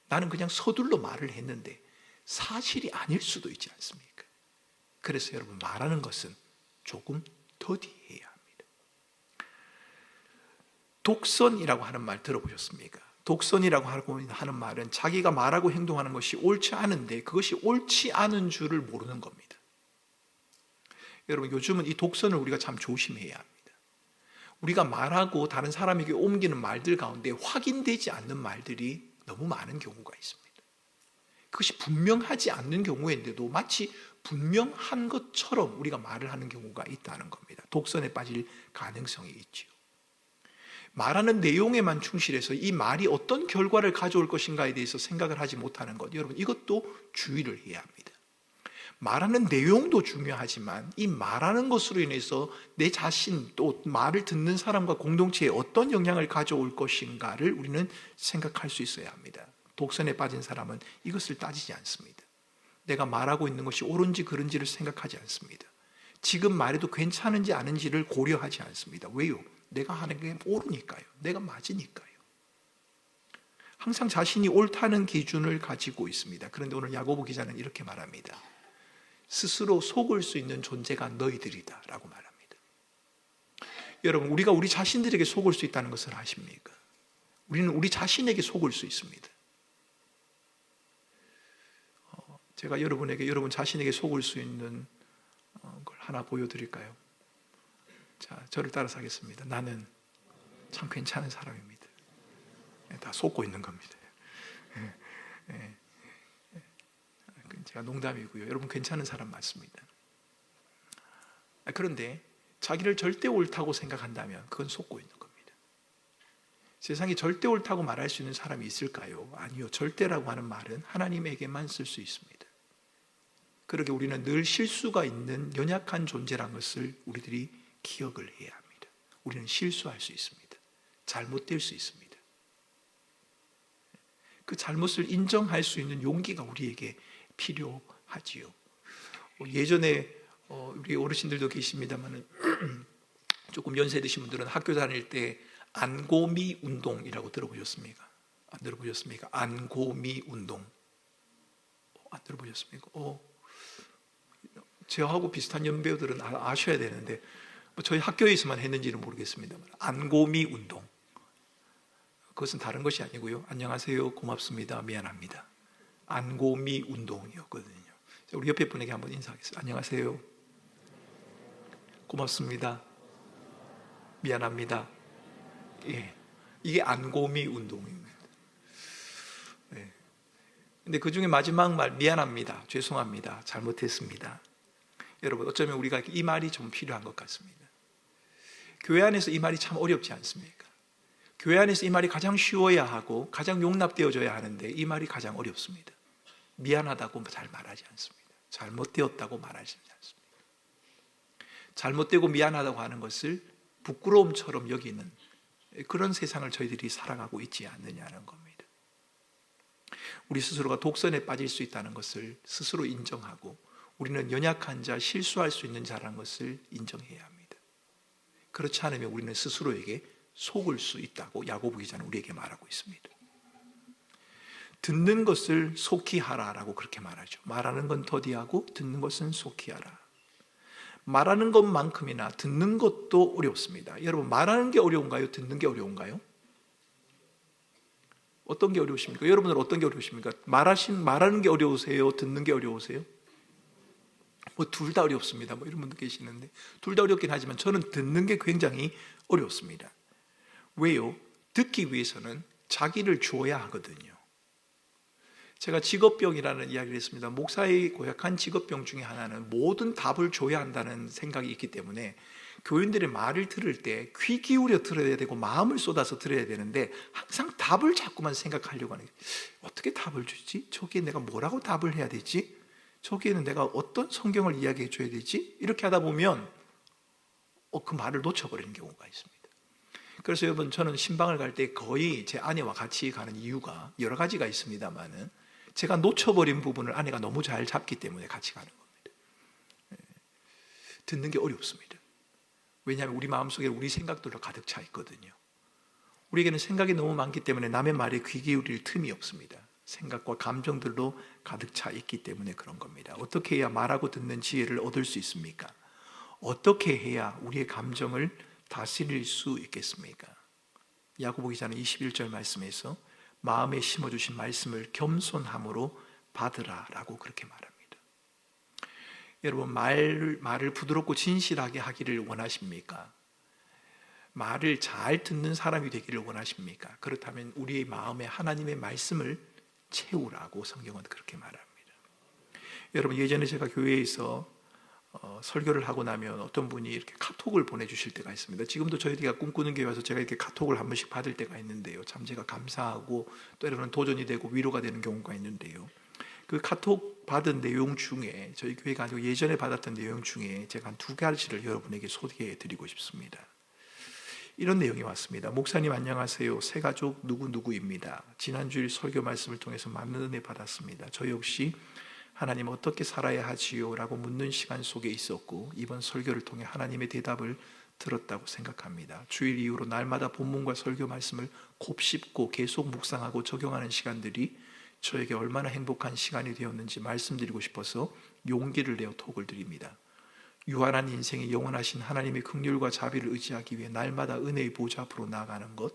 나는 그냥 서둘러 말을 했는데 사실이 아닐 수도 있지 않습니까? 그래서 여러분, 말하는 것은 조금 더디해야 합니다. 독선이라고 하는 말 들어보셨습니까? 독선이라고 하는 말은 자기가 말하고 행동하는 것이 옳지 않은데 그것이 옳지 않은 줄을 모르는 겁니다. 여러분, 요즘은 이 독선을 우리가 참 조심해야 합니다. 우리가 말하고 다른 사람에게 옮기는 말들 가운데 확인되지 않는 말들이 너무 많은 경우가 있습니다. 그것이 분명하지 않는 경우인데도 마치 분명한 것처럼 우리가 말을 하는 경우가 있다는 겁니다. 독선에 빠질 가능성이 있죠. 말하는 내용에만 충실해서 이 말이 어떤 결과를 가져올 것인가에 대해서 생각을 하지 못하는 것, 여러분, 이것도 주의를 해야 합니다. 말하는 내용도 중요하지만 이 말하는 것으로 인해서 내 자신, 또 말을 듣는 사람과 공동체에 어떤 영향을 가져올 것인가를 우리는 생각할 수 있어야 합니다. 독선에 빠진 사람은 이것을 따지지 않습니다. 내가 말하고 있는 것이 옳은지 그른지를 생각하지 않습니다. 지금 말해도 괜찮은지 아닌지를 고려하지 않습니다. 왜요? 내가 하는 게 옳으니까요. 내가 맞으니까요. 항상 자신이 옳다는 기준을 가지고 있습니다. 그런데 오늘 야고보 기자는 이렇게 말합니다. 스스로 속을 수 있는 존재가 너희들이다 라고 말합니다. 여러분, 우리가 우리 자신들에게 속을 수 있다는 것을 아십니까? 우리는 우리 자신에게 속을 수 있습니다. 제가 여러분에게 여러분 자신에게 속을 수 있는 걸 하나 보여드릴까요? 자, 저를 따라서 하겠습니다. 나는 참 괜찮은 사람입니다. 다 속고 있는 겁니다. 제가 농담이고요. 여러분 괜찮은 사람 맞습니다. 그런데 자기를 절대 옳다고 생각한다면 그건 속고 있는 겁니다. 세상에 절대 옳다고 말할 수 있는 사람이 있을까요? 아니요. 절대라고 하는 말은 하나님에게만 쓸 수 있습니다. 그러게 우리는 늘 실수가 있는 연약한 존재란 것을 우리들이 기억을 해야 합니다. 우리는 실수할 수 있습니다. 잘못될 수 있습니다. 그 잘못을 인정할 수 있는 용기가 우리에게 필요하지요. 예전에 우리 어르신들도 계십니다만 조금 연세 드신 분들은 학교 다닐 때 안고미 운동이라고 들어보셨습니까? 안 들어보셨습니까? 안고미 운동 안 들어보셨습니까? 저하고 비슷한 연배들은 아셔야 되는데 저희 학교에서만 했는지는 모르겠습니다만 안고미 운동, 그것은 다른 것이 아니고요. 안녕하세요, 고맙습니다, 미안합니다. 안고미 운동이었거든요. 우리 옆에 분에게 한번 인사하겠습니다. 안녕하세요, 고맙습니다, 미안합니다. 예, 이게 안고미 운동입니다. 네. 근데 그 중에 마지막 말, 미안합니다, 죄송합니다, 잘못했습니다. 여러분, 어쩌면 우리가 이 말이 좀 필요한 것 같습니다. 교회 안에서 이 말이 참 어렵지 않습니까? 교회 안에서 이 말이 가장 쉬워야 하고 가장 용납되어져야 하는데 이 말이 가장 어렵습니다. 미안하다고 잘 말하지 않습니다. 잘못되었다고 말하지 않습니다. 잘못되고 미안하다고 하는 것을 부끄러움처럼 여기는 그런 세상을 저희들이 살아가고 있지 않느냐는 겁니다. 우리 스스로가 독선에 빠질 수 있다는 것을 스스로 인정하고 우리는 연약한 자, 실수할 수 있는 자라는 것을 인정해야 합니다. 그렇지 않으면 우리는 스스로에게 속을 수 있다고 야고보 기자는 우리에게 말하고 있습니다. 듣는 것을 속히 하라라고 그렇게 말하죠. 말하는 건 더디하고 듣는 것은 속히 하라. 말하는 것만큼이나 듣는 것도 어렵습니다. 여러분, 말하는 게 어려운가요? 듣는 게 어려운가요? 어떤 게 어려우십니까? 여러분은 어떤 게 어려우십니까? 말하는 게 어려우세요? 듣는 게 어려우세요? 둘 다 어렵습니다. 이런 분도 계시는데 둘 다 어렵긴 하지만 저는 듣는 게 굉장히 어렵습니다. 왜요? 듣기 위해서는 자기를 줘야 하거든요. 제가 직업병이라는 이야기를 했습니다. 목사의 고약한 직업병 중에 하나는 모든 답을 줘야 한다는 생각이 있기 때문에 교인들의 말을 들을 때 귀 기울여 들어야 되고 마음을 쏟아서 들어야 되는데 항상 답을 자꾸만 생각하려고 하는 거예요. 어떻게 답을 주지? 저기에 내가 뭐라고 답을 해야 되지? 저기에는 내가 어떤 성경을 이야기해 줘야 되지? 이렇게 하다 보면 그 말을 놓쳐버리는 경우가 있습니다. 그래서 여러분, 저는 신방을 갈 때 거의 제 아내와 같이 가는 이유가 여러 가지가 있습니다만은 제가 놓쳐버린 부분을 아내가 너무 잘 잡기 때문에 같이 가는 겁니다. 듣는 게 어렵습니다. 왜냐하면 우리 마음속에 우리 생각들로 가득 차 있거든요. 우리에게는 생각이 너무 많기 때문에 남의 말에 귀 기울일 틈이 없습니다. 생각과 감정들로 가득 차 있기 때문에 그런 겁니다. 어떻게 해야 말하고 듣는 지혜를 얻을 수 있습니까? 어떻게 해야 우리의 감정을 다스릴 수 있겠습니까? 야고보 기자는 21절 말씀에서 마음에 심어주신 말씀을 겸손함으로 받으라라고 그렇게 말합니다. 여러분, 말을 부드럽고 진실하게 하기를 원하십니까? 말을 잘 듣는 사람이 되기를 원하십니까? 그렇다면 우리의 마음에 하나님의 말씀을 채우라고 성경은 그렇게 말합니다. 여러분, 예전에 제가 교회에서 설교를 하고 나면 어떤 분이 이렇게 카톡을 보내주실 때가 있습니다. 지금도 저희가 꿈꾸는 교회 와서 제가 이렇게 카톡을 한 번씩 받을 때가 있는데요. 참 제가 감사하고 때로는 도전이 되고 위로가 되는 경우가 있는데요. 그 카톡 받은 내용 중에 저희 교회가 아니고 예전에 받았던 내용 중에 제가 한 두 가지를 여러분에게 소개해 드리고 싶습니다. 이런 내용이 왔습니다. 목사님 안녕하세요. 새가족 누구누구입니다. 지난주일 설교 말씀을 통해서 많은 은혜 받았습니다. 저 역시 하나님 어떻게 살아야 하지요? 라고 묻는 시간 속에 있었고 이번 설교를 통해 하나님의 대답을 들었다고 생각합니다. 주일 이후로 날마다 본문과 설교 말씀을 곱씹고 계속 묵상하고 적용하는 시간들이 저에게 얼마나 행복한 시간이 되었는지 말씀드리고 싶어서 용기를 내어 톡을 드립니다. 유한한 인생에 영원하신 하나님의 긍휼과 자비를 의지하기 위해 날마다 은혜의 보좌 앞으로 나아가는 것,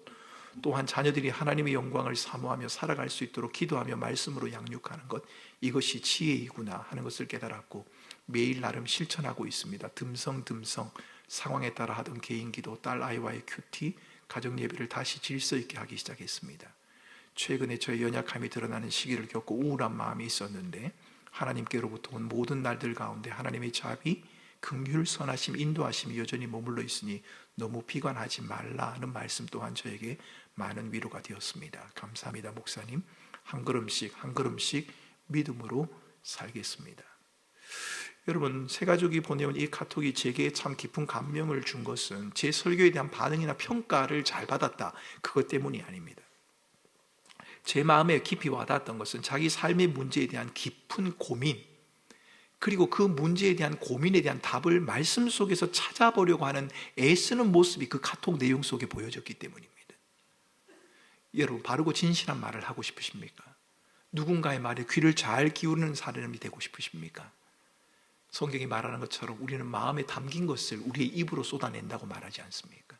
또한 자녀들이 하나님의 영광을 사모하며 살아갈 수 있도록 기도하며 말씀으로 양육하는 것, 이것이 지혜이구나 하는 것을 깨달았고 매일 나름 실천하고 있습니다. 듬성듬성 상황에 따라 하던 개인기도, 딸 아이와의 큐티, 가정 예배를 다시 질서 있게 하기 시작했습니다. 최근에 저의 연약함이 드러나는 시기를 겪고 우울한 마음이 있었는데 하나님께로부터 온 모든 날들 가운데 하나님의 자비, 긍휼, 선하심, 인도하심이 여전히 머물러 있으니 너무 비관하지 말라는 말씀 또한 저에게 많은 위로가 되었습니다. 감사합니다, 목사님. 한 걸음씩 한 걸음씩 믿음으로 살겠습니다. 여러분, 새가족이 보내온 이 카톡이 제게 참 깊은 감명을 준 것은 제 설교에 대한 반응이나 평가를 잘 받았다, 그것 때문이 아닙니다. 제 마음에 깊이 와닿았던 것은 자기 삶의 문제에 대한 깊은 고민, 그리고 그 문제에 대한 고민에 대한 답을 말씀 속에서 찾아보려고 하는 애쓰는 모습이 그 카톡 내용 속에 보여졌기 때문입니다. 여러분, 바르고 진실한 말을 하고 싶으십니까? 누군가의 말에 귀를 잘 기울이는 사람이 되고 싶으십니까? 성경이 말하는 것처럼 우리는 마음에 담긴 것을 우리의 입으로 쏟아낸다고 말하지 않습니까?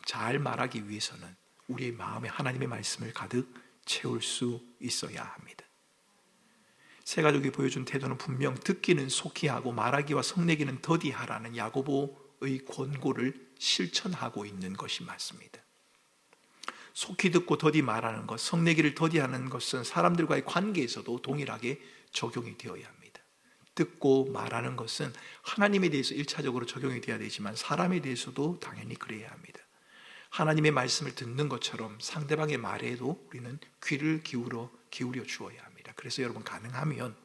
잘 말하기 위해서는 우리의 마음에 하나님의 말씀을 가득 채울 수 있어야 합니다. 새가족이 보여준 태도는 분명 듣기는 속히 하고 말하기와 성내기는 더디 하라는 야고보의 권고를 실천하고 있는 것이 맞습니다. 속히 듣고 더디 말하는 것, 성내기를 더디 하는 것은 사람들과의 관계에서도 동일하게 적용이 되어야 합니다. 듣고 말하는 것은 하나님에 대해서 1차적으로 적용이 되어야 되지만 사람에 대해서도 당연히 그래야 합니다. 하나님의 말씀을 듣는 것처럼 상대방의 말에도 우리는 귀를 기울여 주어야 합니다. 그래서 여러분, 가능하면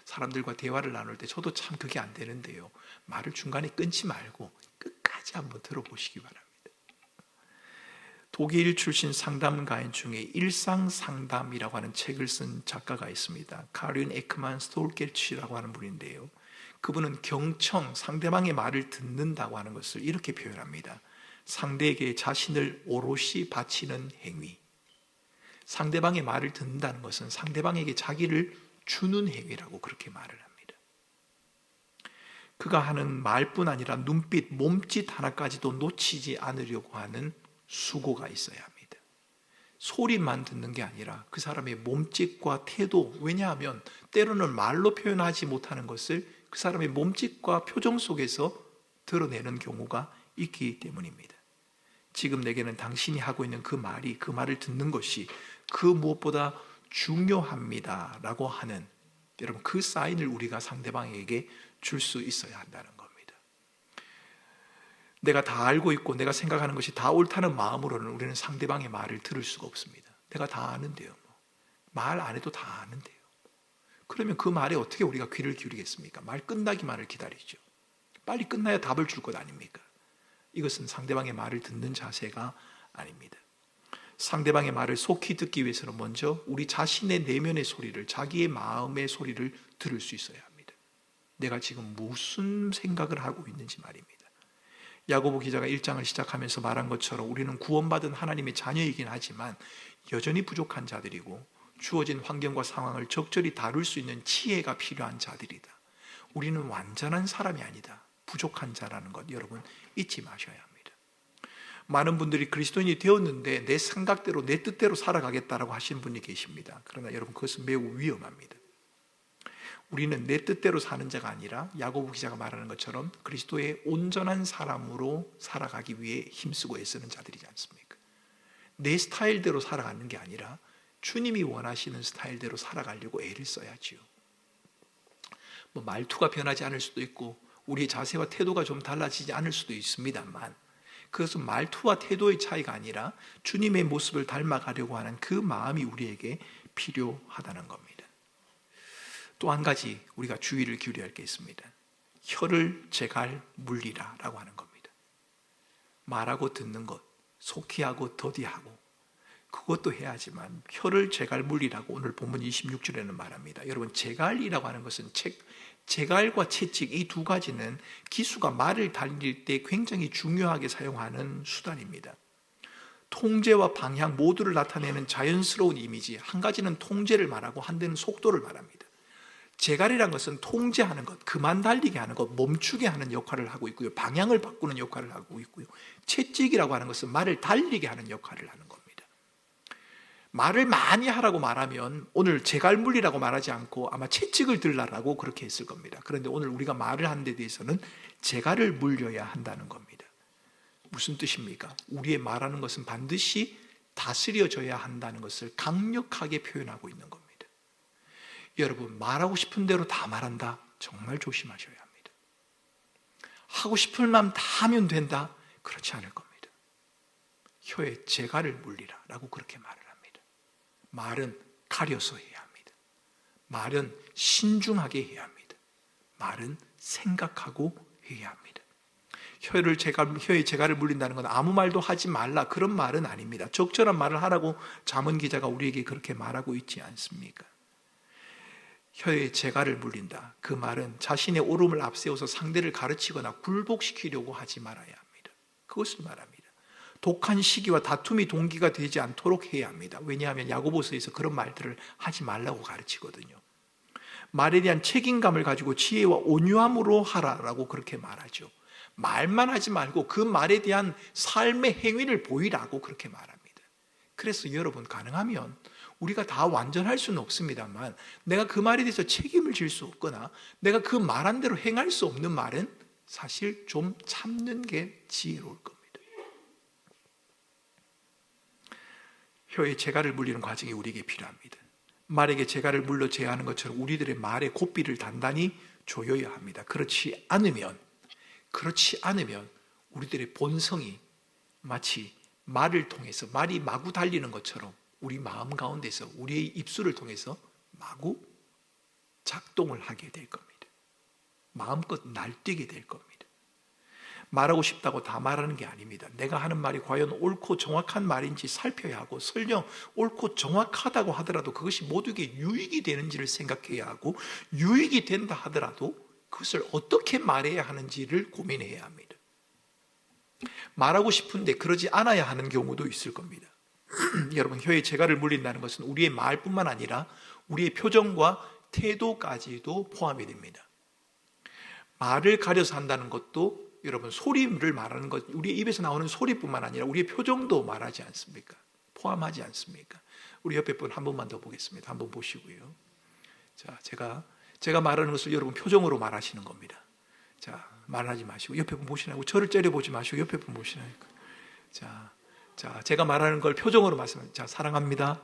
사람들과 대화를 나눌 때, 저도 참 그게 안 되는데요, 말을 중간에 끊지 말고 끝까지 한번 들어보시기 바랍니다. 독일 출신 상담가인 중에 일상상담이라고 하는 책을 쓴 작가가 있습니다. 카린 에크만 스톨케치라고 하는 분인데요, 그분은 경청, 상대방의 말을 듣는다고 하는 것을 이렇게 표현합니다. 상대에게 자신을 오롯이 바치는 행위. 상대방의 말을 듣는다는 것은 상대방에게 자기를 주는 행위라고 그렇게 말을 합니다. 그가 하는 말뿐 아니라 눈빛, 몸짓 하나까지도 놓치지 않으려고 하는 수고가 있어야 합니다. 소리만 듣는 게 아니라 그 사람의 몸짓과 태도, 왜냐하면 때로는 말로 표현하지 못하는 것을 그 사람의 몸짓과 표정 속에서 드러내는 경우가 있기 때문입니다. 지금 내게는 당신이 하고 있는 그 말이, 그 말을 듣는 것이 그 무엇보다 중요합니다 라고 하는, 여러분, 그 사인을 우리가 상대방에게 줄 수 있어야 한다는 겁니다. 내가 다 알고 있고 내가 생각하는 것이 다 옳다는 마음으로는 우리는 상대방의 말을 들을 수가 없습니다. 내가 다 아는데요, 말 안 해도 다 아는데요. 그러면 그 말에 어떻게 우리가 귀를 기울이겠습니까? 말 끝나기만을 기다리죠. 빨리 끝나야 답을 줄 것 아닙니까? 이것은 상대방의 말을 듣는 자세가 아닙니다. 상대방의 말을 속히 듣기 위해서는 먼저 우리 자신의 내면의 소리를, 자기의 마음의 소리를 들을 수 있어야 합니다. 내가 지금 무슨 생각을 하고 있는지 말입니다. 야고보 기자가 1장을 시작하면서 말한 것처럼 우리는 구원받은 하나님의 자녀이긴 하지만 여전히 부족한 자들이고 주어진 환경과 상황을 적절히 다룰 수 있는 지혜가 필요한 자들이다. 우리는 완전한 사람이 아니다, 부족한 자라는 것 여러분 잊지 마셔야 합니다. 많은 분들이 그리스도인이 되었는데 내 생각대로, 내 뜻대로 살아가겠다라고 하시는 분이 계십니다. 그러나 여러분, 그것은 매우 위험합니다. 우리는 내 뜻대로 사는 자가 아니라 야고보 기자가 말하는 것처럼 그리스도의 온전한 사람으로 살아가기 위해 힘쓰고 애쓰는 자들이지 않습니까? 내 스타일대로 살아가는 게 아니라 주님이 원하시는 스타일대로 살아가려고 애를 써야지요. 말투가 변하지 않을 수도 있고 우리의 자세와 태도가 좀 달라지지 않을 수도 있습니다만, 그것은 말투와 태도의 차이가 아니라 주님의 모습을 닮아가려고 하는 그 마음이 우리에게 필요하다는 겁니다. 또 한 가지 우리가 주의를 기울여야 할 게 있습니다. 혀를 제갈 물리라 라고 하는 겁니다. 말하고 듣는 것, 속히 하고 더디 하고 그것도 해야지만 혀를 제갈 물리라고 오늘 본문 26절에는 말합니다. 여러분, 제갈이라고 하는 것은 제갈과 채찍, 이 두 가지는 기수가 말을 달릴 때 굉장히 중요하게 사용하는 수단입니다. 통제와 방향 모두를 나타내는 자연스러운 이미지, 한 가지는 통제를 말하고 한 대는 속도를 말합니다. 제갈이란 것은 통제하는 것, 그만 달리게 하는 것, 멈추게 하는 역할을 하고 있고요, 방향을 바꾸는 역할을 하고 있고요, 채찍이라고 하는 것은 말을 달리게 하는 역할을 하는 겁니다. 말을 많이 하라고 말하면 오늘 제갈물리라고 말하지 않고 아마 채찍을 들라라고 그렇게 했을 겁니다. 그런데 오늘 우리가 말을 하는 데 대해서는 제갈을 물려야 한다는 겁니다. 무슨 뜻입니까? 우리의 말하는 것은 반드시 다스려져야 한다는 것을 강력하게 표현하고 있는 겁니다. 여러분, 말하고 싶은 대로 다 말한다? 정말 조심하셔야 합니다. 하고 싶은 마음 다 하면 된다? 그렇지 않을 겁니다. 혀에 제갈을 물리라 라고 그렇게 말을 합니다. 말은 가려서 해야 합니다. 말은 신중하게 해야 합니다. 말은 생각하고 해야 합니다. 혀에 재갈을 물린다는 건 아무 말도 하지 말라, 그런 말은 아닙니다. 적절한 말을 하라고 잠언 기자가 우리에게 그렇게 말하고 있지 않습니까? 혀에 재갈을 물린다, 그 말은 자신의 옳음을 앞세워서 상대를 가르치거나 굴복시키려고 하지 말아야 합니다. 그것을 말합니다. 독한 시기와 다툼이 동기가 되지 않도록 해야 합니다. 왜냐하면 야고보서에서 그런 말들을 하지 말라고 가르치거든요. 말에 대한 책임감을 가지고 지혜와 온유함으로 하라라고 그렇게 말하죠. 말만 하지 말고 그 말에 대한 삶의 행위를 보이라고 그렇게 말합니다. 그래서 여러분, 가능하면 우리가 다 완전할 수는 없습니다만, 내가 그 말에 대해서 책임을 질 수 없거나 내가 그 말한 대로 행할 수 없는 말은 사실 좀 참는 게 지혜로울 겁니다. 혀에 재갈을 물리는 과정이 우리에게 필요합니다. 말에게 재갈을 물러 제하는 것처럼 우리들의 말의 고삐를 단단히 조여야 합니다. 그렇지 않으면 우리들의 본성이 마치 말을 통해서, 말이 마구 달리는 것처럼 우리 마음 가운데서, 우리의 입술을 통해서 마구 작동을 하게 될 겁니다. 마음껏 날뛰게 될 겁니다. 말하고 싶다고 다 말하는 게 아닙니다. 내가 하는 말이 과연 옳고 정확한 말인지 살펴야 하고, 설령 옳고 정확하다고 하더라도 그것이 모두에게 유익이 되는지를 생각해야 하고, 유익이 된다 하더라도 그것을 어떻게 말해야 하는지를 고민해야 합니다. 말하고 싶은데 그러지 않아야 하는 경우도 있을 겁니다. 여러분, 혀에 재갈을 물린다는 것은 우리의 말뿐만 아니라 우리의 표정과 태도까지도 포함이 됩니다. 말을 가려서 한다는 것도, 여러분, 소리를 말하는 것, 우리의 입에서 나오는 소리뿐만 아니라 우리의 표정도 말하지 않습니까? 포함하지 않습니까? 우리 옆에 분 한 번만 더 보겠습니다. 한번 보시고요. 자, 제가 말하는 것을 여러분 표정으로 말하시는 겁니다. 자, 말하지 마시고 옆에 분 보시라고, 저를 째려보지 마시고 옆에 분 보시라니까. 자, 제가 말하는 걸 표정으로 말씀하세요. 자, 사랑합니다.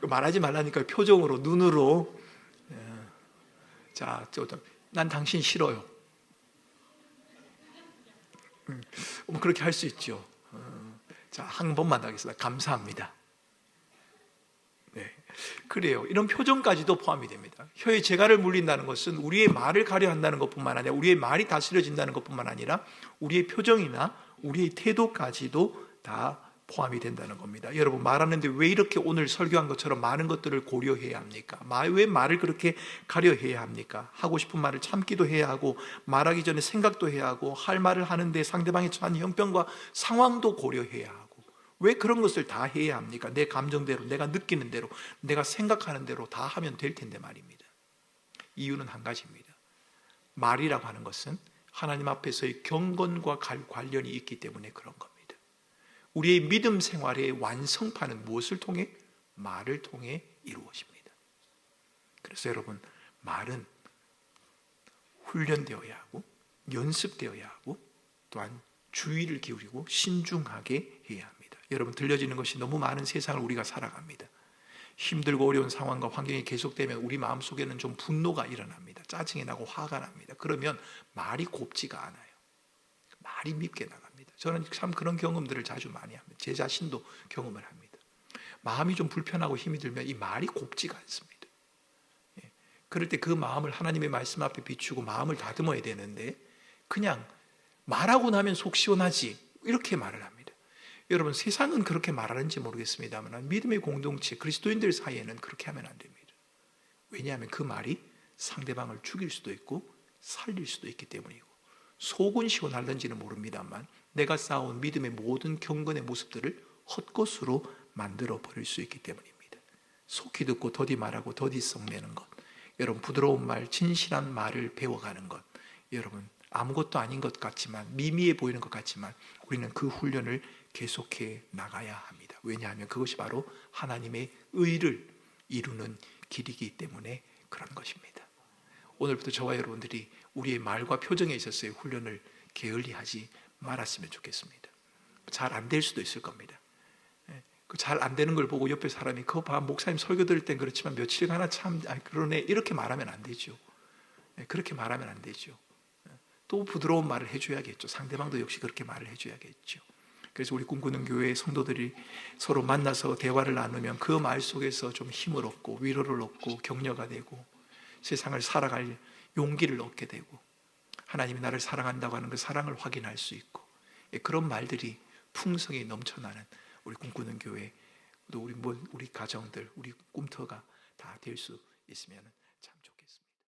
말하지 말라니까 표정으로, 눈으로. 자, 난 당신 싫어요. 그렇게 할 수 있죠. 자, 한 번만 더 하겠습니다. 감사합니다. 네, 그래요. 이런 표정까지도 포함이 됩니다. 혀에 재갈을 물린다는 것은 우리의 말을 가려 한다는 것뿐만 아니라, 우리의 말이 다스려진다는 것뿐만 아니라 우리의 표정이나 우리의 태도까지도 다 포함이 된다는 겁니다. 여러분, 말하는데 왜 이렇게 오늘 설교한 것처럼 많은 것들을 고려해야 합니까? 왜 말을 그렇게 가려해야 합니까? 하고 싶은 말을 참기도 해야 하고, 말하기 전에 생각도 해야 하고, 할 말을 하는데 상대방이 처한 형편과 상황도 고려해야 하고, 왜 그런 것을 다 해야 합니까? 내 감정대로, 내가 느끼는 대로, 내가 생각하는 대로 다 하면 될 텐데 말입니다. 이유는 한 가지입니다. 말이라고 하는 것은 하나님 앞에서의 경건과 관련이 있기 때문에 그런 겁니다. 우리의 믿음 생활의 완성판은 무엇을 통해? 말을 통해 이루어집니다. 그래서 여러분, 말은 훈련되어야 하고, 연습되어야 하고, 또한 주의를 기울이고 신중하게 해야 합니다. 여러분, 들려지는 것이 너무 많은 세상을 우리가 살아갑니다. 힘들고 어려운 상황과 환경이 계속되면 우리 마음속에는 좀 분노가 일어납니다. 짜증이 나고 화가 납니다. 그러면 말이 곱지가 않아요. 말이 밉게 나갑니다. 저는 참 그런 경험들을 자주 많이 합니다. 제 자신도 경험을 합니다. 마음이 좀 불편하고 힘이 들면 이 말이 곱지가 않습니다. 그럴 때 그 마음을 하나님의 말씀 앞에 비추고 마음을 다듬어야 되는데, 그냥 말하고 나면 속 시원하지, 이렇게 말을 합니다. 여러분, 세상은 그렇게 말하는지 모르겠습니다만 믿음의 공동체, 그리스도인들 사이에는 그렇게 하면 안 됩니다. 왜냐하면 그 말이 상대방을 죽일 수도 있고 살릴 수도 있기 때문이고, 속은 시원할는지는 모릅니다만 내가 쌓아온 믿음의 모든 경건의 모습들을 헛것으로 만들어 버릴 수 있기 때문입니다. 속히 듣고 더디 말하고 더디 썩내는 것, 여러분, 부드러운 말, 진실한 말을 배워가는 것, 여러분, 아무것도 아닌 것 같지만, 미미해 보이는 것 같지만 우리는 그 훈련을 계속해 나가야 합니다. 왜냐하면 그것이 바로 하나님의 의를 이루는 길이기 때문에 그런 것입니다. 오늘부터 저와 여러분들이 우리의 말과 표정에 있어서의 훈련을 게을리하지 말았으면 좋겠습니다. 잘 안 될 수도 있을 겁니다. 잘 안 되는 걸 보고 옆에 사람이 그거 봐, 목사님 설교 들을 땐 그렇지만 며칠가나 참 그러네, 이렇게 말하면 안 되죠. 그렇게 말하면 안 되죠. 또 부드러운 말을 해줘야겠죠. 상대방도 역시 그렇게 말을 해줘야겠죠. 그래서 우리 꿈꾸는 교회의 성도들이 서로 만나서 대화를 나누면 그 말 속에서 좀 힘을 얻고 위로를 얻고 격려가 되고, 세상을 살아갈 용기를 얻게 되고 하나님이 나를 사랑한다고 하는 그 사랑을 확인할 수 있고 그런 말들이 풍성히 넘쳐나는 우리 꿈꾸는 교회 또 우리 가정들 우리 꿈터가 다 될 수 있으면